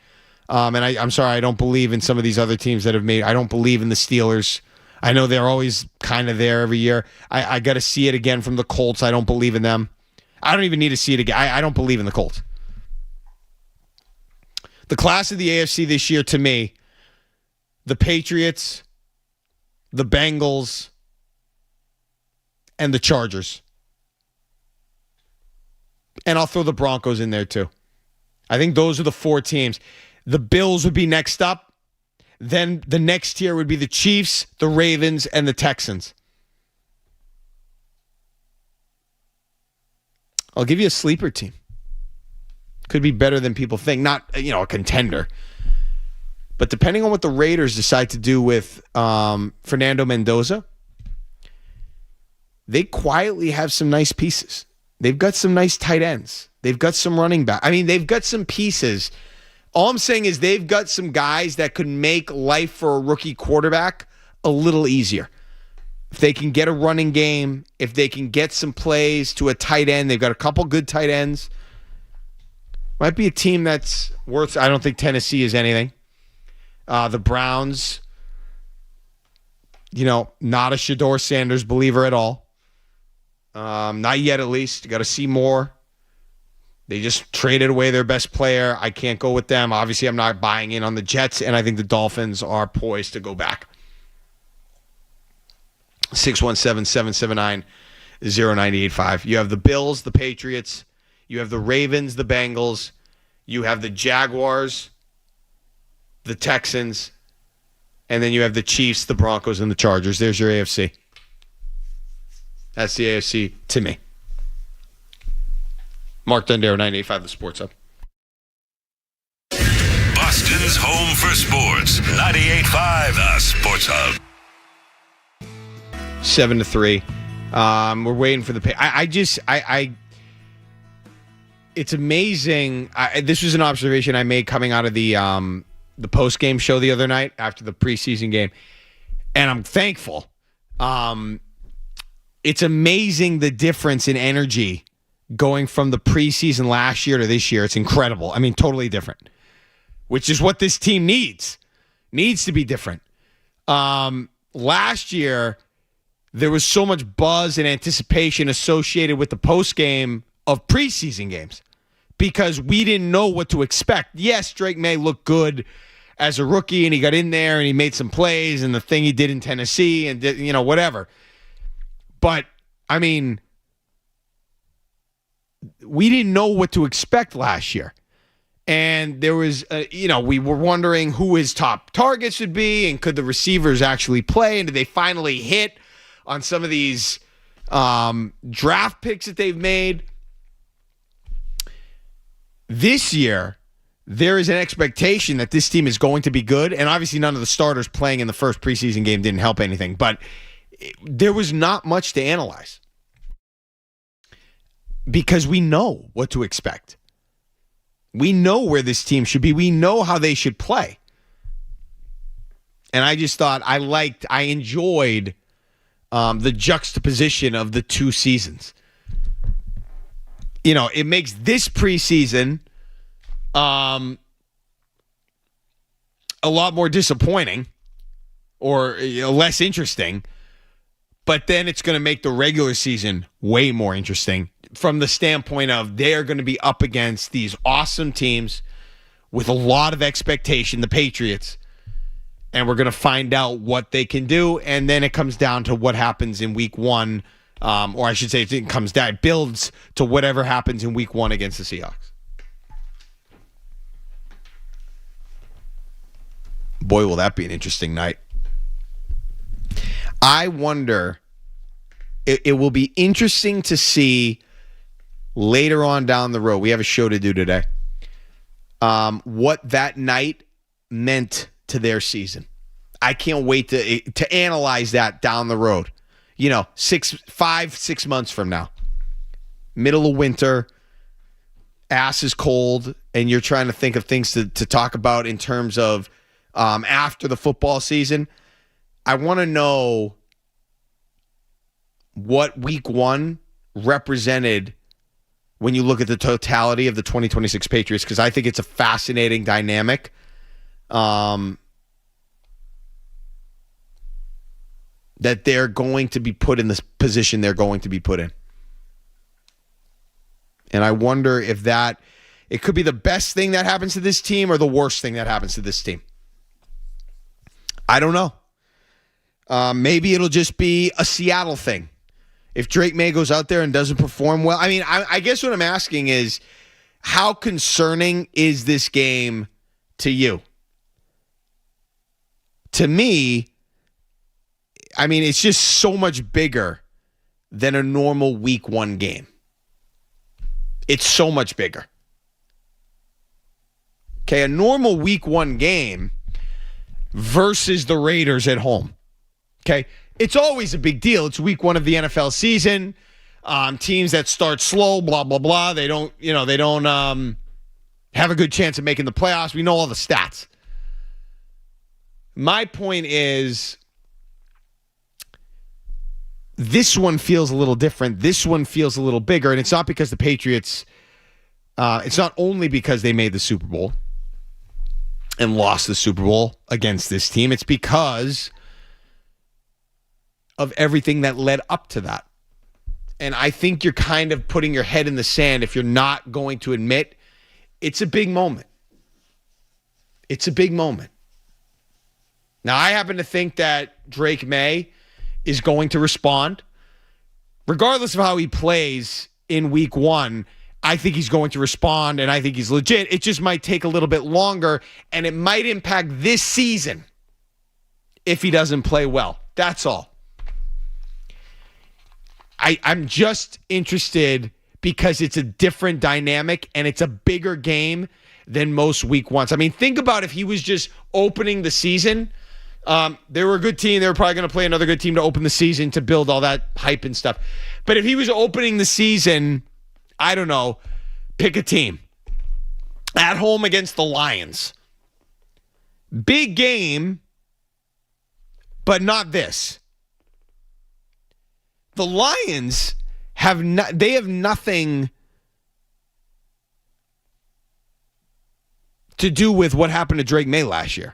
And I'm sorry, I don't believe in some of these other teams that have made. I don't believe in the Steelers. I know they're always kind of there every year. I got to see it again from the Colts. I don't believe in them. I don't even need to see it again. I don't believe in the Colts. The class of the AFC this year, to me, the Patriots, the Bengals, and the Chargers. And I'll throw the Broncos in there too. I think those are the four teams. The Bills would be next up. Then the next tier would be the Chiefs, the Ravens, and the Texans. I'll give you a sleeper team. Could be better than people think. Not, a contender. But depending on what the Raiders decide to do with Fernando Mendoza, they quietly have some nice pieces. They've got some nice tight ends. They've got some running back. They've got some pieces. All I'm saying is they've got some guys that could make life for a rookie quarterback a little easier. If they can get a running game, if they can get some plays to a tight end, they've got a couple good tight ends. Might be a team that's worth, I don't think Tennessee is anything. The Browns, Not a Shedeur Sanders believer at all. Not yet, at least. You got to see more. They just traded away their best player. I can't go with them. Obviously, I'm not buying in on the Jets, and I think the Dolphins are poised to go back. 617-779-0985. You have the Bills, the Patriots. You have the Ravens, the Bengals. You have the Jaguars, the Texans. And then you have the Chiefs, the Broncos, and the Chargers. There's your AFC. That's the AFC to me. Mark Dondero, 98.5 The Sports Hub. Boston's home for sports. 98.5 The Sports Hub. 7-3. We're waiting for the pay. It's amazing. This was an observation I made coming out of the post-game show the other night after the preseason game, and I'm thankful. It's amazing the difference in energy going from the preseason last year to this year. It's incredible. I mean, totally different, which is what this team needs. Needs to be different. Last year, there was so much buzz and anticipation associated with the post-game of preseason games because we didn't know what to expect. Yes, Drake May looked good as a rookie, and he got in there, and he made some plays, and the thing he did in Tennessee, and did, whatever. But, I mean, we didn't know what to expect last year. And there was, we were wondering who his top targets would be, and could the receivers actually play, and did they finally hit on some of these draft picks that they've made? This year, there is an expectation that this team is going to be good, and obviously none of the starters playing in the first preseason game didn't help anything, but there was not much to analyze because we know what to expect. We know where this team should be. We know how they should play. And I just thought I enjoyed the juxtaposition of the two seasons. It makes this preseason a lot more disappointing or less interesting, but then it's going to make the regular season way more interesting from the standpoint of they're going to be up against these awesome teams with a lot of expectation, the Patriots, and we're going to find out what they can do, and then it comes down to what happens in week one, or I should say it builds to whatever happens in week one against the Seahawks. Boy, will that be an interesting night. I wonder, it will be interesting to see later on down the road, we have a show to do today, what that night meant to their season. I can't wait to analyze that down the road. 6 months from now. Middle of winter, ass is cold, and you're trying to think of things to talk about in terms of after the football season. I want to know what week one represented when you look at the totality of the 2026 Patriots, because I think it's a fascinating dynamic. That they're going to be put in this position they're going to be put in. And I wonder if it could be the best thing that happens to this team or the worst thing that happens to this team. I don't know. Maybe it'll just be a Seattle thing. If Drake May goes out there and doesn't perform well. I mean, I guess what I'm asking is, how concerning is this game to you? To me, I mean, it's just so much bigger than a normal week one game. It's so much bigger. Okay, a normal week one game versus the Raiders at home. Okay, it's always a big deal. It's week one of the NFL season. Teams that start slow, blah, blah, blah. They don't have a good chance of making the playoffs. We know all the stats. My point is, this one feels a little different. This one feels a little bigger, and it's not because the Patriots, it's not only because they made the Super Bowl and lost the Super Bowl against this team. It's because of everything that led up to that. And I think you're kind of putting your head in the sand if you're not going to admit it's a big moment. It's a big moment. Now, I happen to think that Drake May is going to respond. Regardless of how he plays in week one, I think he's going to respond, and I think he's legit. It just might take a little bit longer, and it might impact this season if he doesn't play well. That's all. I'm just interested because it's a different dynamic, and it's a bigger game than most week ones. I mean, think about if he was just opening the season. They were a good team. They were probably going to play another good team to open the season to build all that hype and stuff. But if he was opening the season, I don't know, pick a team. At home against the Lions. Big game, but not this. The Lions have nothing to do with what happened to Drake May last year.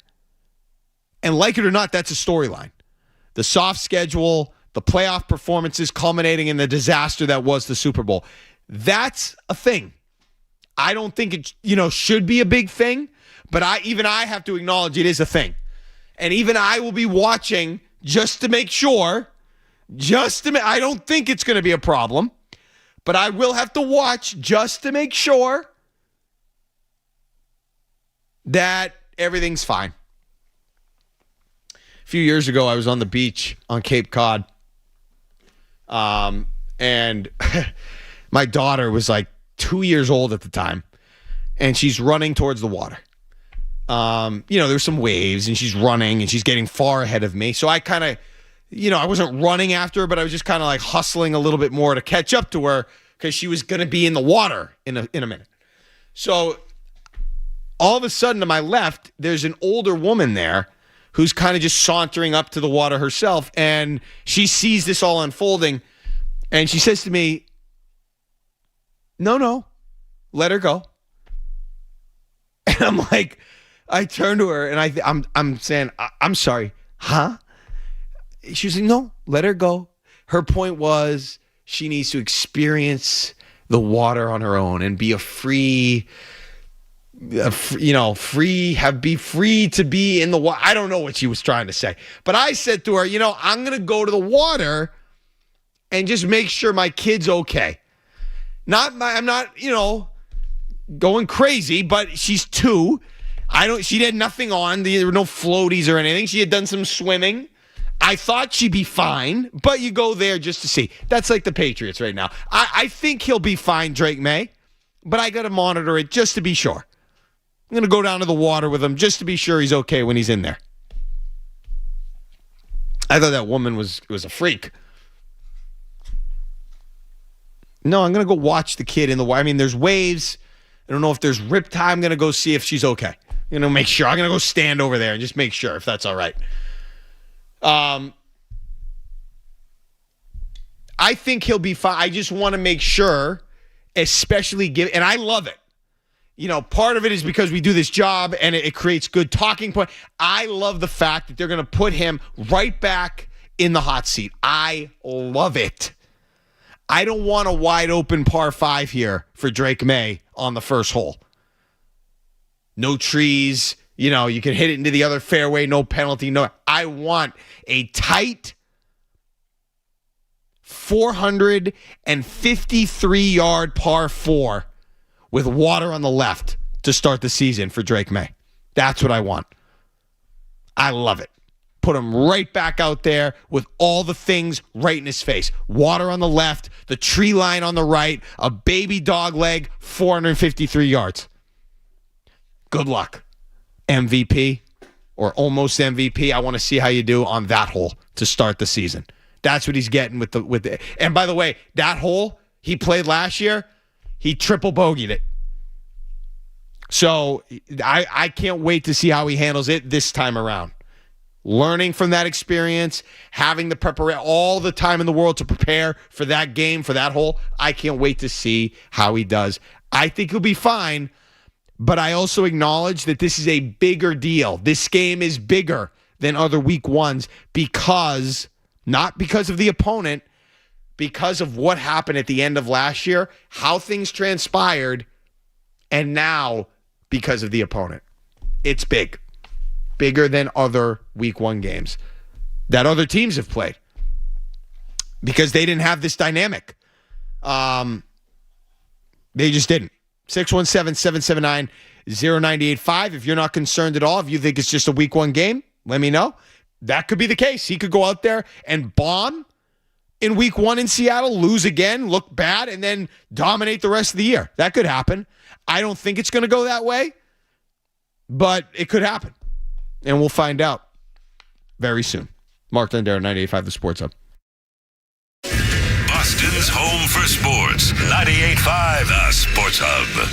And like it or not, that's a storyline. The soft schedule, the playoff performances culminating in the disaster that was the Super Bowl. That's a thing. I don't think it, should be a big thing, but I have to acknowledge it is a thing. And even I will be watching just to make sure, I don't think it's going to be a problem, but I will have to watch just to make sure that everything's fine. A few years ago, I was on the beach on Cape Cod, and my daughter was like 2 years old at the time, and she's running towards the water. There's some waves, and she's running, and she's getting far ahead of me. So I kind of, I wasn't running after her, but I was just kind of like hustling a little bit more to catch up to her because she was going to be in the water in a minute. So all of a sudden, to my left, there's an older woman there who's kind of just sauntering up to the water herself, and she sees this all unfolding, and she says to me, no, let her go. And I'm like, I turn to her, and I'm saying, I'm sorry, huh? She was like, no, let her go. Her point was she needs to experience the water on her own and be free to be in the water. I don't know what she was trying to say. But I said to her, I'm going to go to the water and just make sure my kid's okay. I'm not, going crazy, but she's 2. She had nothing on. There were no floaties or anything. She had done some swimming. I thought she'd be fine, but you go there just to see. That's like the Patriots right now. I think he'll be fine, Drake May, but I got to monitor it just to be sure. I'm going to go down to the water with him just to be sure he's okay when he's in there. I thought that woman was a freak. No, I'm going to go watch the kid in the water. I mean, there's waves. I don't know if there's rip tide. I'm going to go see if she's okay. Make sure. I'm going to go stand over there and just make sure if that's all right. I think he'll be fine. I just want to make sure, especially and I love it. Part of it is because we do this job and it creates good talking point. I love the fact that they're going to put him right back in the hot seat. I love it. I don't want a wide open par 5 here for Drake May on the first hole. No trees. You can hit it into the other fairway, no penalty. No, I want a tight 453-yard par 4 with water on the left to start the season for Drake May. That's what I want. I love it. Put him right back out there with all the things right in his face. Water on the left, the tree line on the right, a baby dog leg, 453 yards. Good luck. MVP or almost MVP. I want to see how you do on that hole to start the season. That's what he's getting with the. And by the way, that hole he played last year, he triple bogeyed it. So I can't wait to see how he handles it this time around. Learning from that experience, having the preparation, all the time in the world to prepare for that game, for that hole. I can't wait to see how he does. I think he'll be fine, but I also acknowledge that this is a bigger deal. This game is bigger than other week ones because Not because of the opponent, because of what happened at the end of last year, how things transpired, and now because of the opponent. It's big. Bigger than other week 1 games that other teams have played because they didn't have this dynamic. They just didn't. 617-779-0985. If you're not concerned at all, if you think it's just a week 1 game, let me know. That could be the case. He could go out there and bomb in week 1 in Seattle, lose again, look bad, and then dominate the rest of the year. That could happen. I don't think it's going to go that way, but it could happen. And we'll find out very soon. Mark Dondero, 98.5 The Sports Hub. Boston's home for sports. 98.5 The Sports Hub.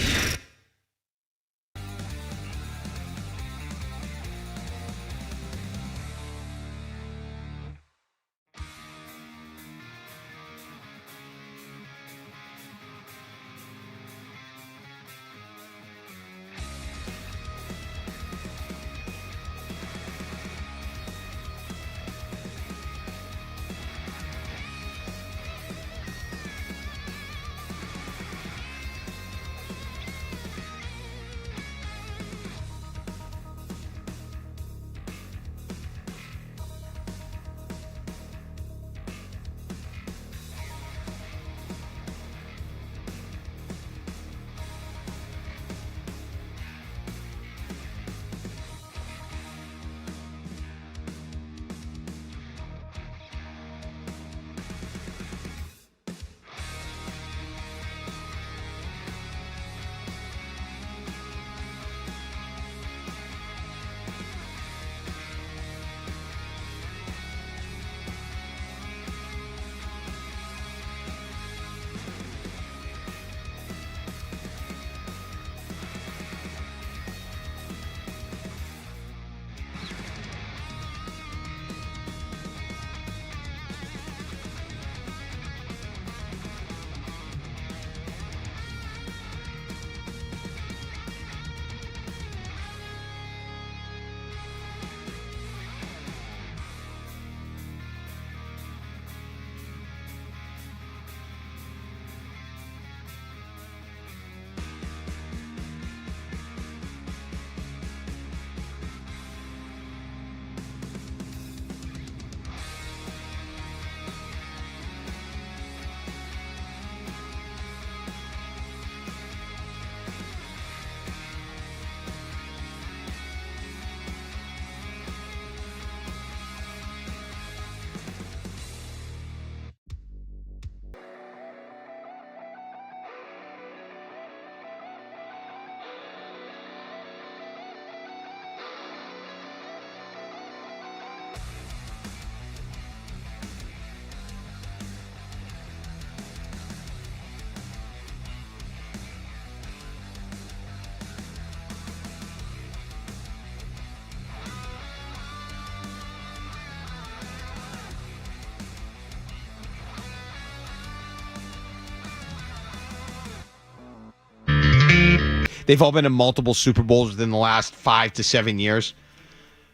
They've all been in multiple Super Bowls within the last 5 to 7 years.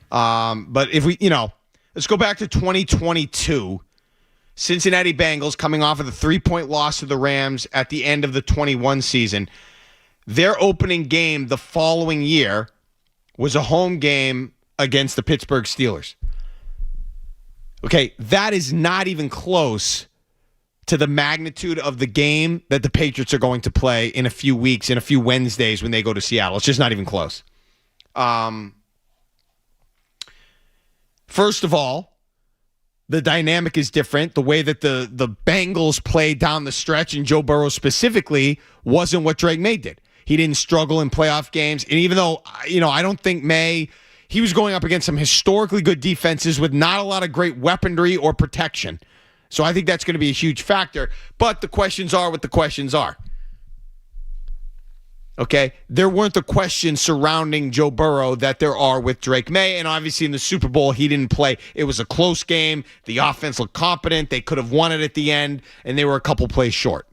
But if we, let's go back to 2022. Cincinnati Bengals coming off of the 3-point loss to the Rams at the end of the 21 season. Their opening game the following year was a home game against the Pittsburgh Steelers. Okay, that is not even close to the magnitude of the game that the Patriots are going to play in a few weeks, in a few Wednesdays when they go to Seattle. It's just not even close. First of all, the dynamic is different. The way that the Bengals played down the stretch, and Joe Burrow specifically, wasn't what Drake May did. He didn't struggle in playoff games. And even though, I don't think May, he was going up against some historically good defenses with not a lot of great weaponry or protection. So I think that's going to be a huge factor. But the questions are what the questions are. Okay? There weren't the questions surrounding Joe Burrow that there are with Drake May. And obviously in the Super Bowl, he didn't play. It was a close game. The offense looked competent. They could have won it at the end, and they were a couple plays short.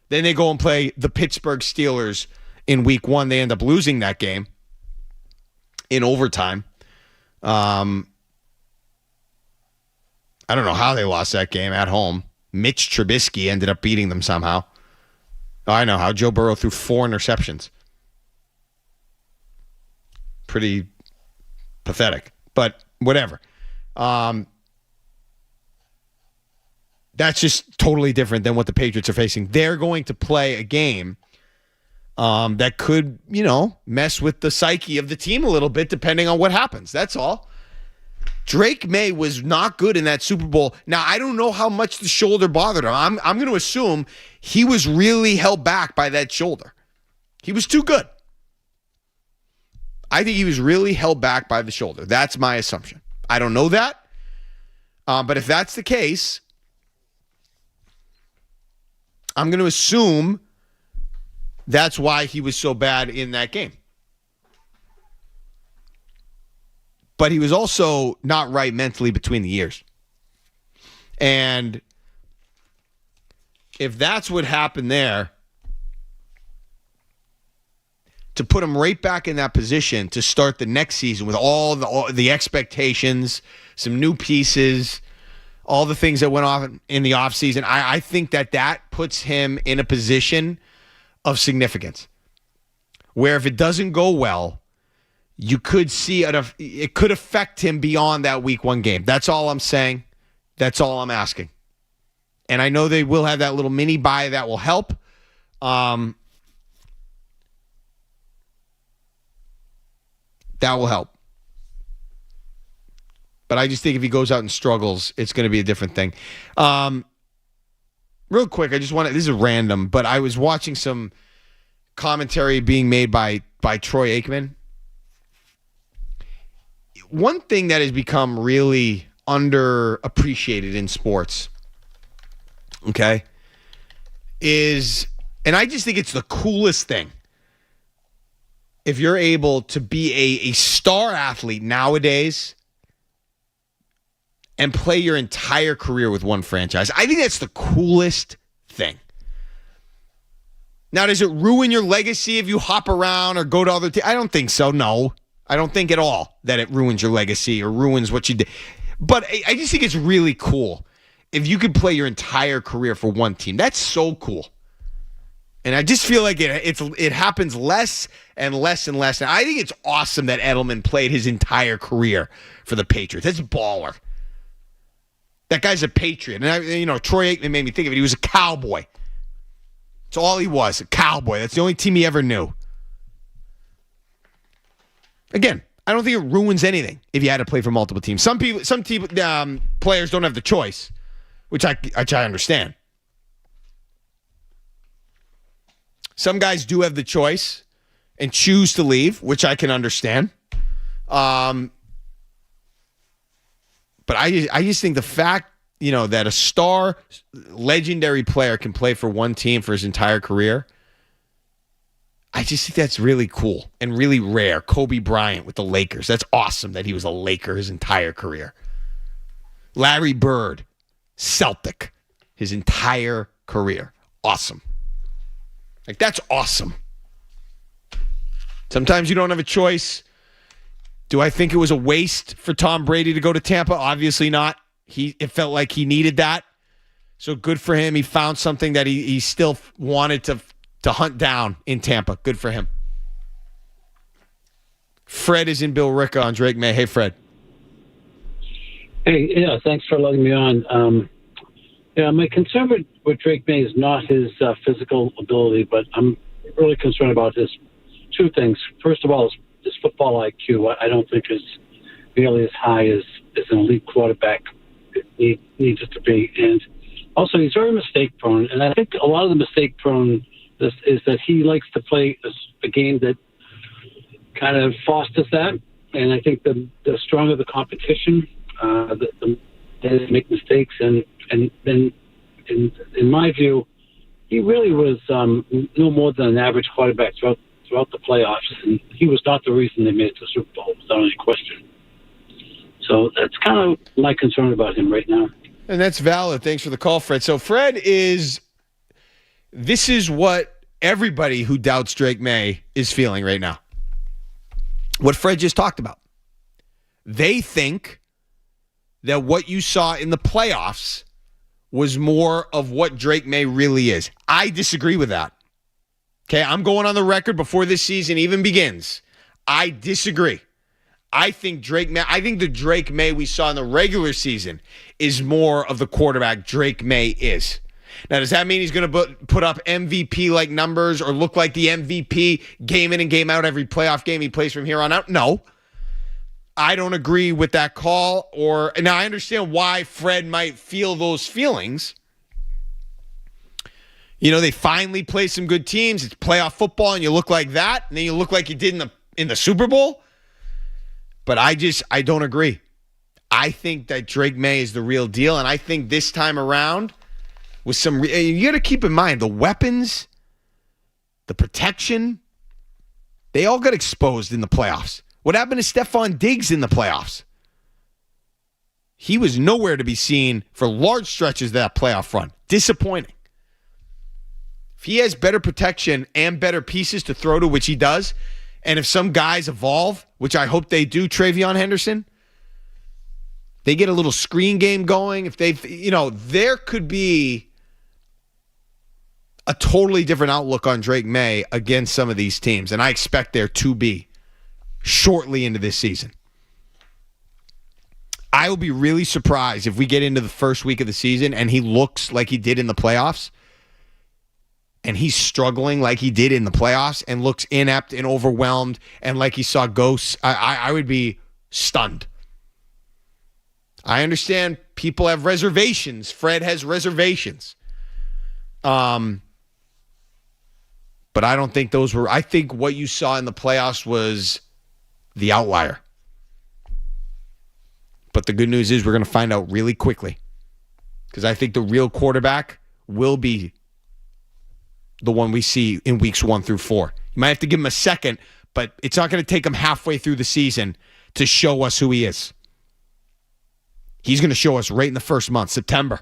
Then they go and play the Pittsburgh Steelers in week 1. They end up losing that game in overtime. I don't know how they lost that game at home. Mitch Trubisky ended up beating them somehow. Oh, I know how. Joe Burrow threw 4 interceptions. Pretty pathetic, but whatever. That's just totally different than what the Patriots are facing. They're going to play a game that could, mess with the psyche of the team a little bit, depending on what happens. That's all. Drake May was not good in that Super Bowl. Now, I don't know how much the shoulder bothered him. I'm going to assume he was really held back by that shoulder. He was too good. I think he was really held back by the shoulder. That's my assumption. I don't know that. But if that's the case, I'm going to assume that's why he was so bad in that game. But he was also not right mentally between the ears. And if that's what happened there, to put him right back in that position to start the next season with all the expectations, some new pieces, all the things that went off in the offseason, I think that puts him in a position of significance. Where if it doesn't go well, you could see it could affect him beyond that week 1 game. That's all I'm saying. That's all I'm asking. And I know they will have that little mini bye that will help. That will help. But I just think if he goes out and struggles, it's going to be a different thing. Real quick, this is random, but I was watching some commentary being made by Troy Aikman. One thing that has become really underappreciated in sports, okay, is, and I just think it's the coolest thing, if you're able to be a star athlete nowadays and play your entire career with one franchise. I think that's the coolest thing. Now, does it ruin your legacy if you hop around or go to other teams? I don't think so, no. I don't think at all that it ruins your legacy or ruins what you did. But I just think it's really cool if you could play your entire career for one team. That's so cool. And I just feel like it happens less and less and less. And I think it's awesome that Edelman played his entire career for the Patriots. That's baller. That guy's a Patriot. And, Troy Aikman made me think of it. He was a cowboy. That's all he was, a cowboy. That's the only team he ever knew. Again, I don't think it ruins anything if you had to play for multiple teams. Some players don't have the choice, which I understand. Some guys do have the choice and choose to leave, which I can understand. But I just think the fact, that a star, legendary player can play for one team for his entire career, I just think that's really cool and really rare. Kobe Bryant with the Lakers. That's awesome that he was a Laker his entire career. Larry Bird, Celtic, his entire career. Awesome. That's awesome. Sometimes you don't have a choice. Do I think it was a waste for Tom Brady to go to Tampa? Obviously not. It felt like he needed that. So good for him. He found something that he still wanted to hunt down in Tampa. Good for him. Fred is in Bill Ricca on Drake May. Hey, Fred. Hey, yeah, thanks for letting me on. My concern with Drake May is not his physical ability, but I'm really concerned about his two things. First of all, his football IQ, I don't think is nearly as high as an elite quarterback needs it to be. And also, he's very mistake-prone, and I think a lot of the mistake-prone is that he likes to play a game that kind of fosters that. And I think the stronger the competition, the they make mistakes. And then, in my view, he really was no more than an average quarterback throughout the playoffs. And he was not the reason they made it to the Super Bowl, without any question. So that's kind of my concern about him right now. And that's valid. Thanks for the call, Fred. So Fred this is what everybody who doubts Drake May is feeling right now. What Fred just talked about. They think that what you saw in the playoffs was more of what Drake May really is. I disagree with that. Okay, I'm going on the record before this season even begins. I disagree. I think the Drake May we saw in the regular season is more of the quarterback Drake May is. Now, does that mean he's going to put up MVP-like numbers or look like the MVP game in and game out every playoff game he plays from here on out? No. I don't agree with that call. Now, I understand why Fred might feel those feelings. You know, they finally play some good teams. It's playoff football, and you look like that, and then you look like you did in the Super Bowl. But I don't agree. I think that Drake May is the real deal, and I think this time around, with you got to keep in mind the weapons, the protection, they all got exposed in the playoffs. What happened to Stephon Diggs in the playoffs? He was nowhere to be seen for large stretches of that playoff run. Disappointing. If he has better protection and better pieces to throw to, which he does, and if some guys evolve, which I hope they do, Travion Henderson, they get a little screen game going. If there could be a totally different outlook on Drake May against some of these teams, and I expect there to be shortly into this season. I will be really surprised if we get into the first week of the season and he looks like he did in the playoffs, and he's struggling like he did in the playoffs and looks inept and overwhelmed and like he saw ghosts. I would be stunned. I understand people have reservations. Fred has reservations. But I don't think I think what you saw in the playoffs was the outlier. But the good news is we're going to find out really quickly, because I think the real quarterback will be the one we see in weeks 1 through 4. You might have to give him a second, but it's not going to take him halfway through the season to show us who he is. He's going to show us right in the first month, September.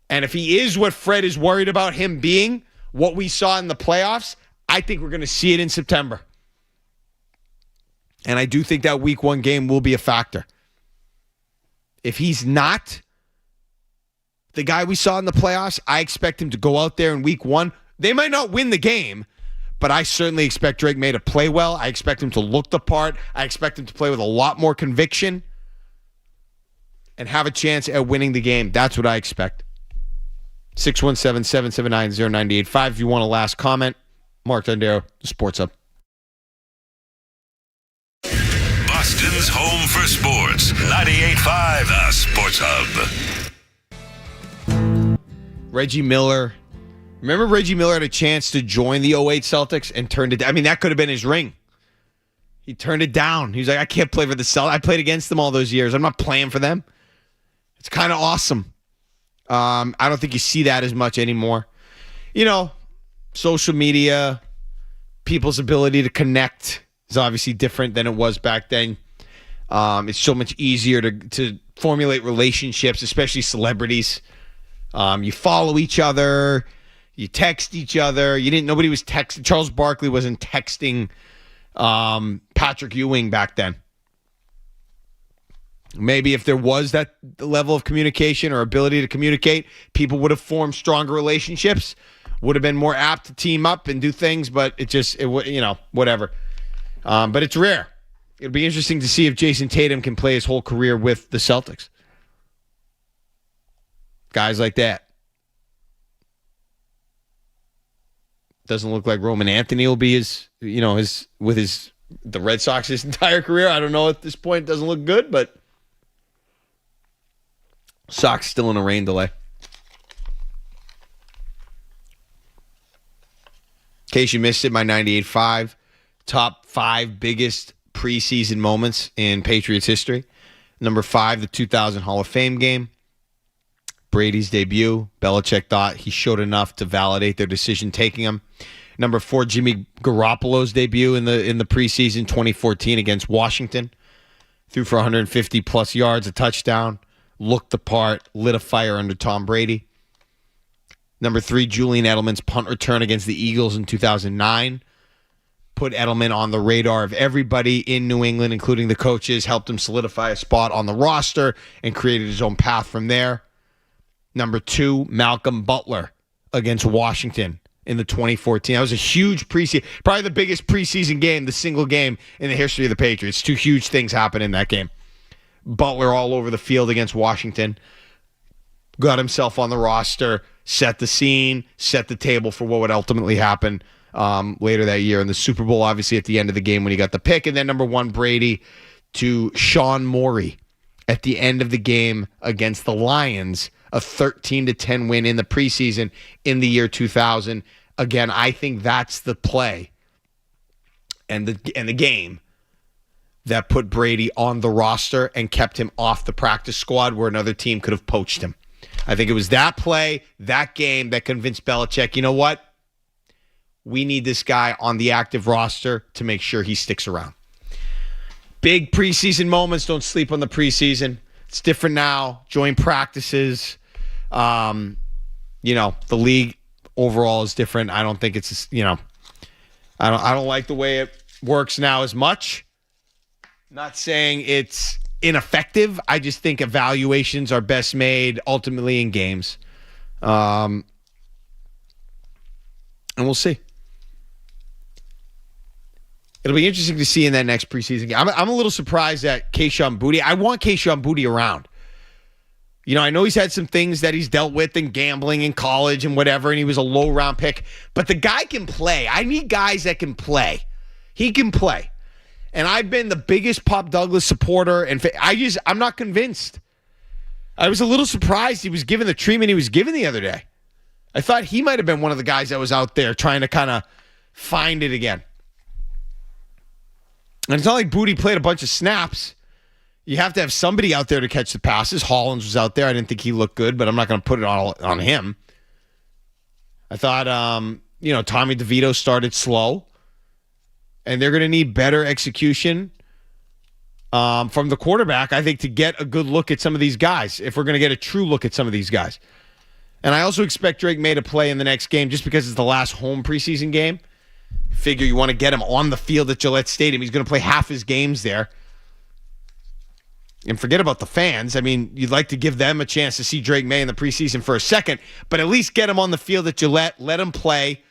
And if he is what Fred is worried about him being, what we saw in the playoffs, I think we're going to see it in September. And I do think that week 1 game will be a factor. If he's not the guy we saw in the playoffs, I expect him to go out there in week 1. They might not win the game, but I certainly expect Drake May to play well. I expect him to look the part. I expect him to play with a lot more conviction and have a chance at winning the game. That's what I expect. 617-779-0985. If you want a last comment, Mark Dondero, the Sports Hub. Boston's home for sports. 98.5, the Sports Hub. Reggie Miller. Remember Reggie Miller had a chance to join the 08 Celtics and turned it down. I mean, that could have been his ring. He turned it down. He was like, I can't play for the Celtics. I played against them all those years. I'm not playing for them. It's kind of awesome. I don't think you see that as much anymore. You know, social media, people's ability to connect is obviously different than it was back then. It's so much easier to formulate relationships, especially celebrities. You follow each other, you text each other. Nobody was texting. Charles Barkley wasn't texting Patrick Ewing back then. Maybe if there was that level of communication or ability to communicate, people would have formed stronger relationships, would have been more apt to team up and do things, but whatever. But it's rare. It'll be interesting to see if Jason Tatum can play his whole career with the Celtics. Guys like that. Doesn't look like Roman Anthony will be the Red Sox his entire career. I don't know at this point. It doesn't look good, but Sox still in a rain delay. In case you missed it, my 98.5 top 5 biggest preseason moments in Patriots history. Number 5, the 2000 Hall of Fame game. Brady's debut. Belichick thought he showed enough to validate their decision taking him. Number 4, Jimmy Garoppolo's debut in the preseason 2014 against Washington. Threw for 150 plus yards, a touchdown. Looked the part, lit a fire under Tom Brady. Number 3, Julian Edelman's punt return against the Eagles in 2009. put Edelman on the radar of everybody in New England, including the coaches, helped him solidify a spot on the roster and created his own path from there. Number 2, Malcolm Butler against Washington in the 2014. That was a huge preseason, probably the biggest preseason game, the single game in the history of the Patriots. 2 huge things happened in that game. Butler all over the field against Washington. Got himself on the roster, set the scene, set the table for what would ultimately happen later that year in the Super Bowl, obviously at the end of the game when he got the pick. And then number 1, Brady to Sean Morey at the end of the game against the Lions, a 13-10 win in the preseason in the year 2000. Again, I think that's the play and the game that put Brady on the roster and kept him off the practice squad where another team could have poached him. I think it was that play, that game that convinced Belichick, you know what? We need this guy on the active roster to make sure he sticks around. Big preseason moments. Don't sleep on the preseason. It's different now. Join practices. The league overall is different. I don't think it's, I don't like the way it works now as much. Not saying it's ineffective. I just think evaluations are best made ultimately in games. And we'll see. It'll be interesting to see in that next preseason game. I'm a little surprised at Kayshon Boutte. I want Kayshon Boutte around. I know he's had some things that he's dealt with in gambling in college and whatever, and he was a low-round pick. But the guy can play. I need guys that can play. He can play. And I've been the biggest Pop Douglas supporter, and I'm not convinced. I was a little surprised he was given the treatment he was given the other day. I thought he might have been one of the guys that was out there trying to kind of find it again. And it's not like Boutte played a bunch of snaps. You have to have somebody out there to catch the passes. Hollins was out there. I didn't think he looked good, but I'm not going to put it all on him. I thought, Tommy DeVito started slow. And they're going to need better execution from the quarterback, I think, to get a good look at some of these guys, if we're going to get a true look at some of these guys. And I also expect Drake May to play in the next game just because it's the last home preseason game. Figure you want to get him on the field at Gillette Stadium. He's going to play half his games there. And forget about the fans. I mean, you'd like to give them a chance to see Drake May in the preseason for a second, but at least get him on the field at Gillette. Let him play.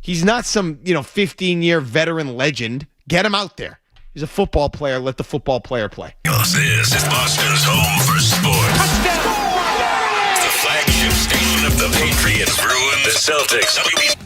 He's not some, 15-year veteran legend. Get him out there. He's a football player. Let the football player play. This is Boston's home for sports. Touchdown! The flagship station of the Patriots. Bruin the Celtics. WBC.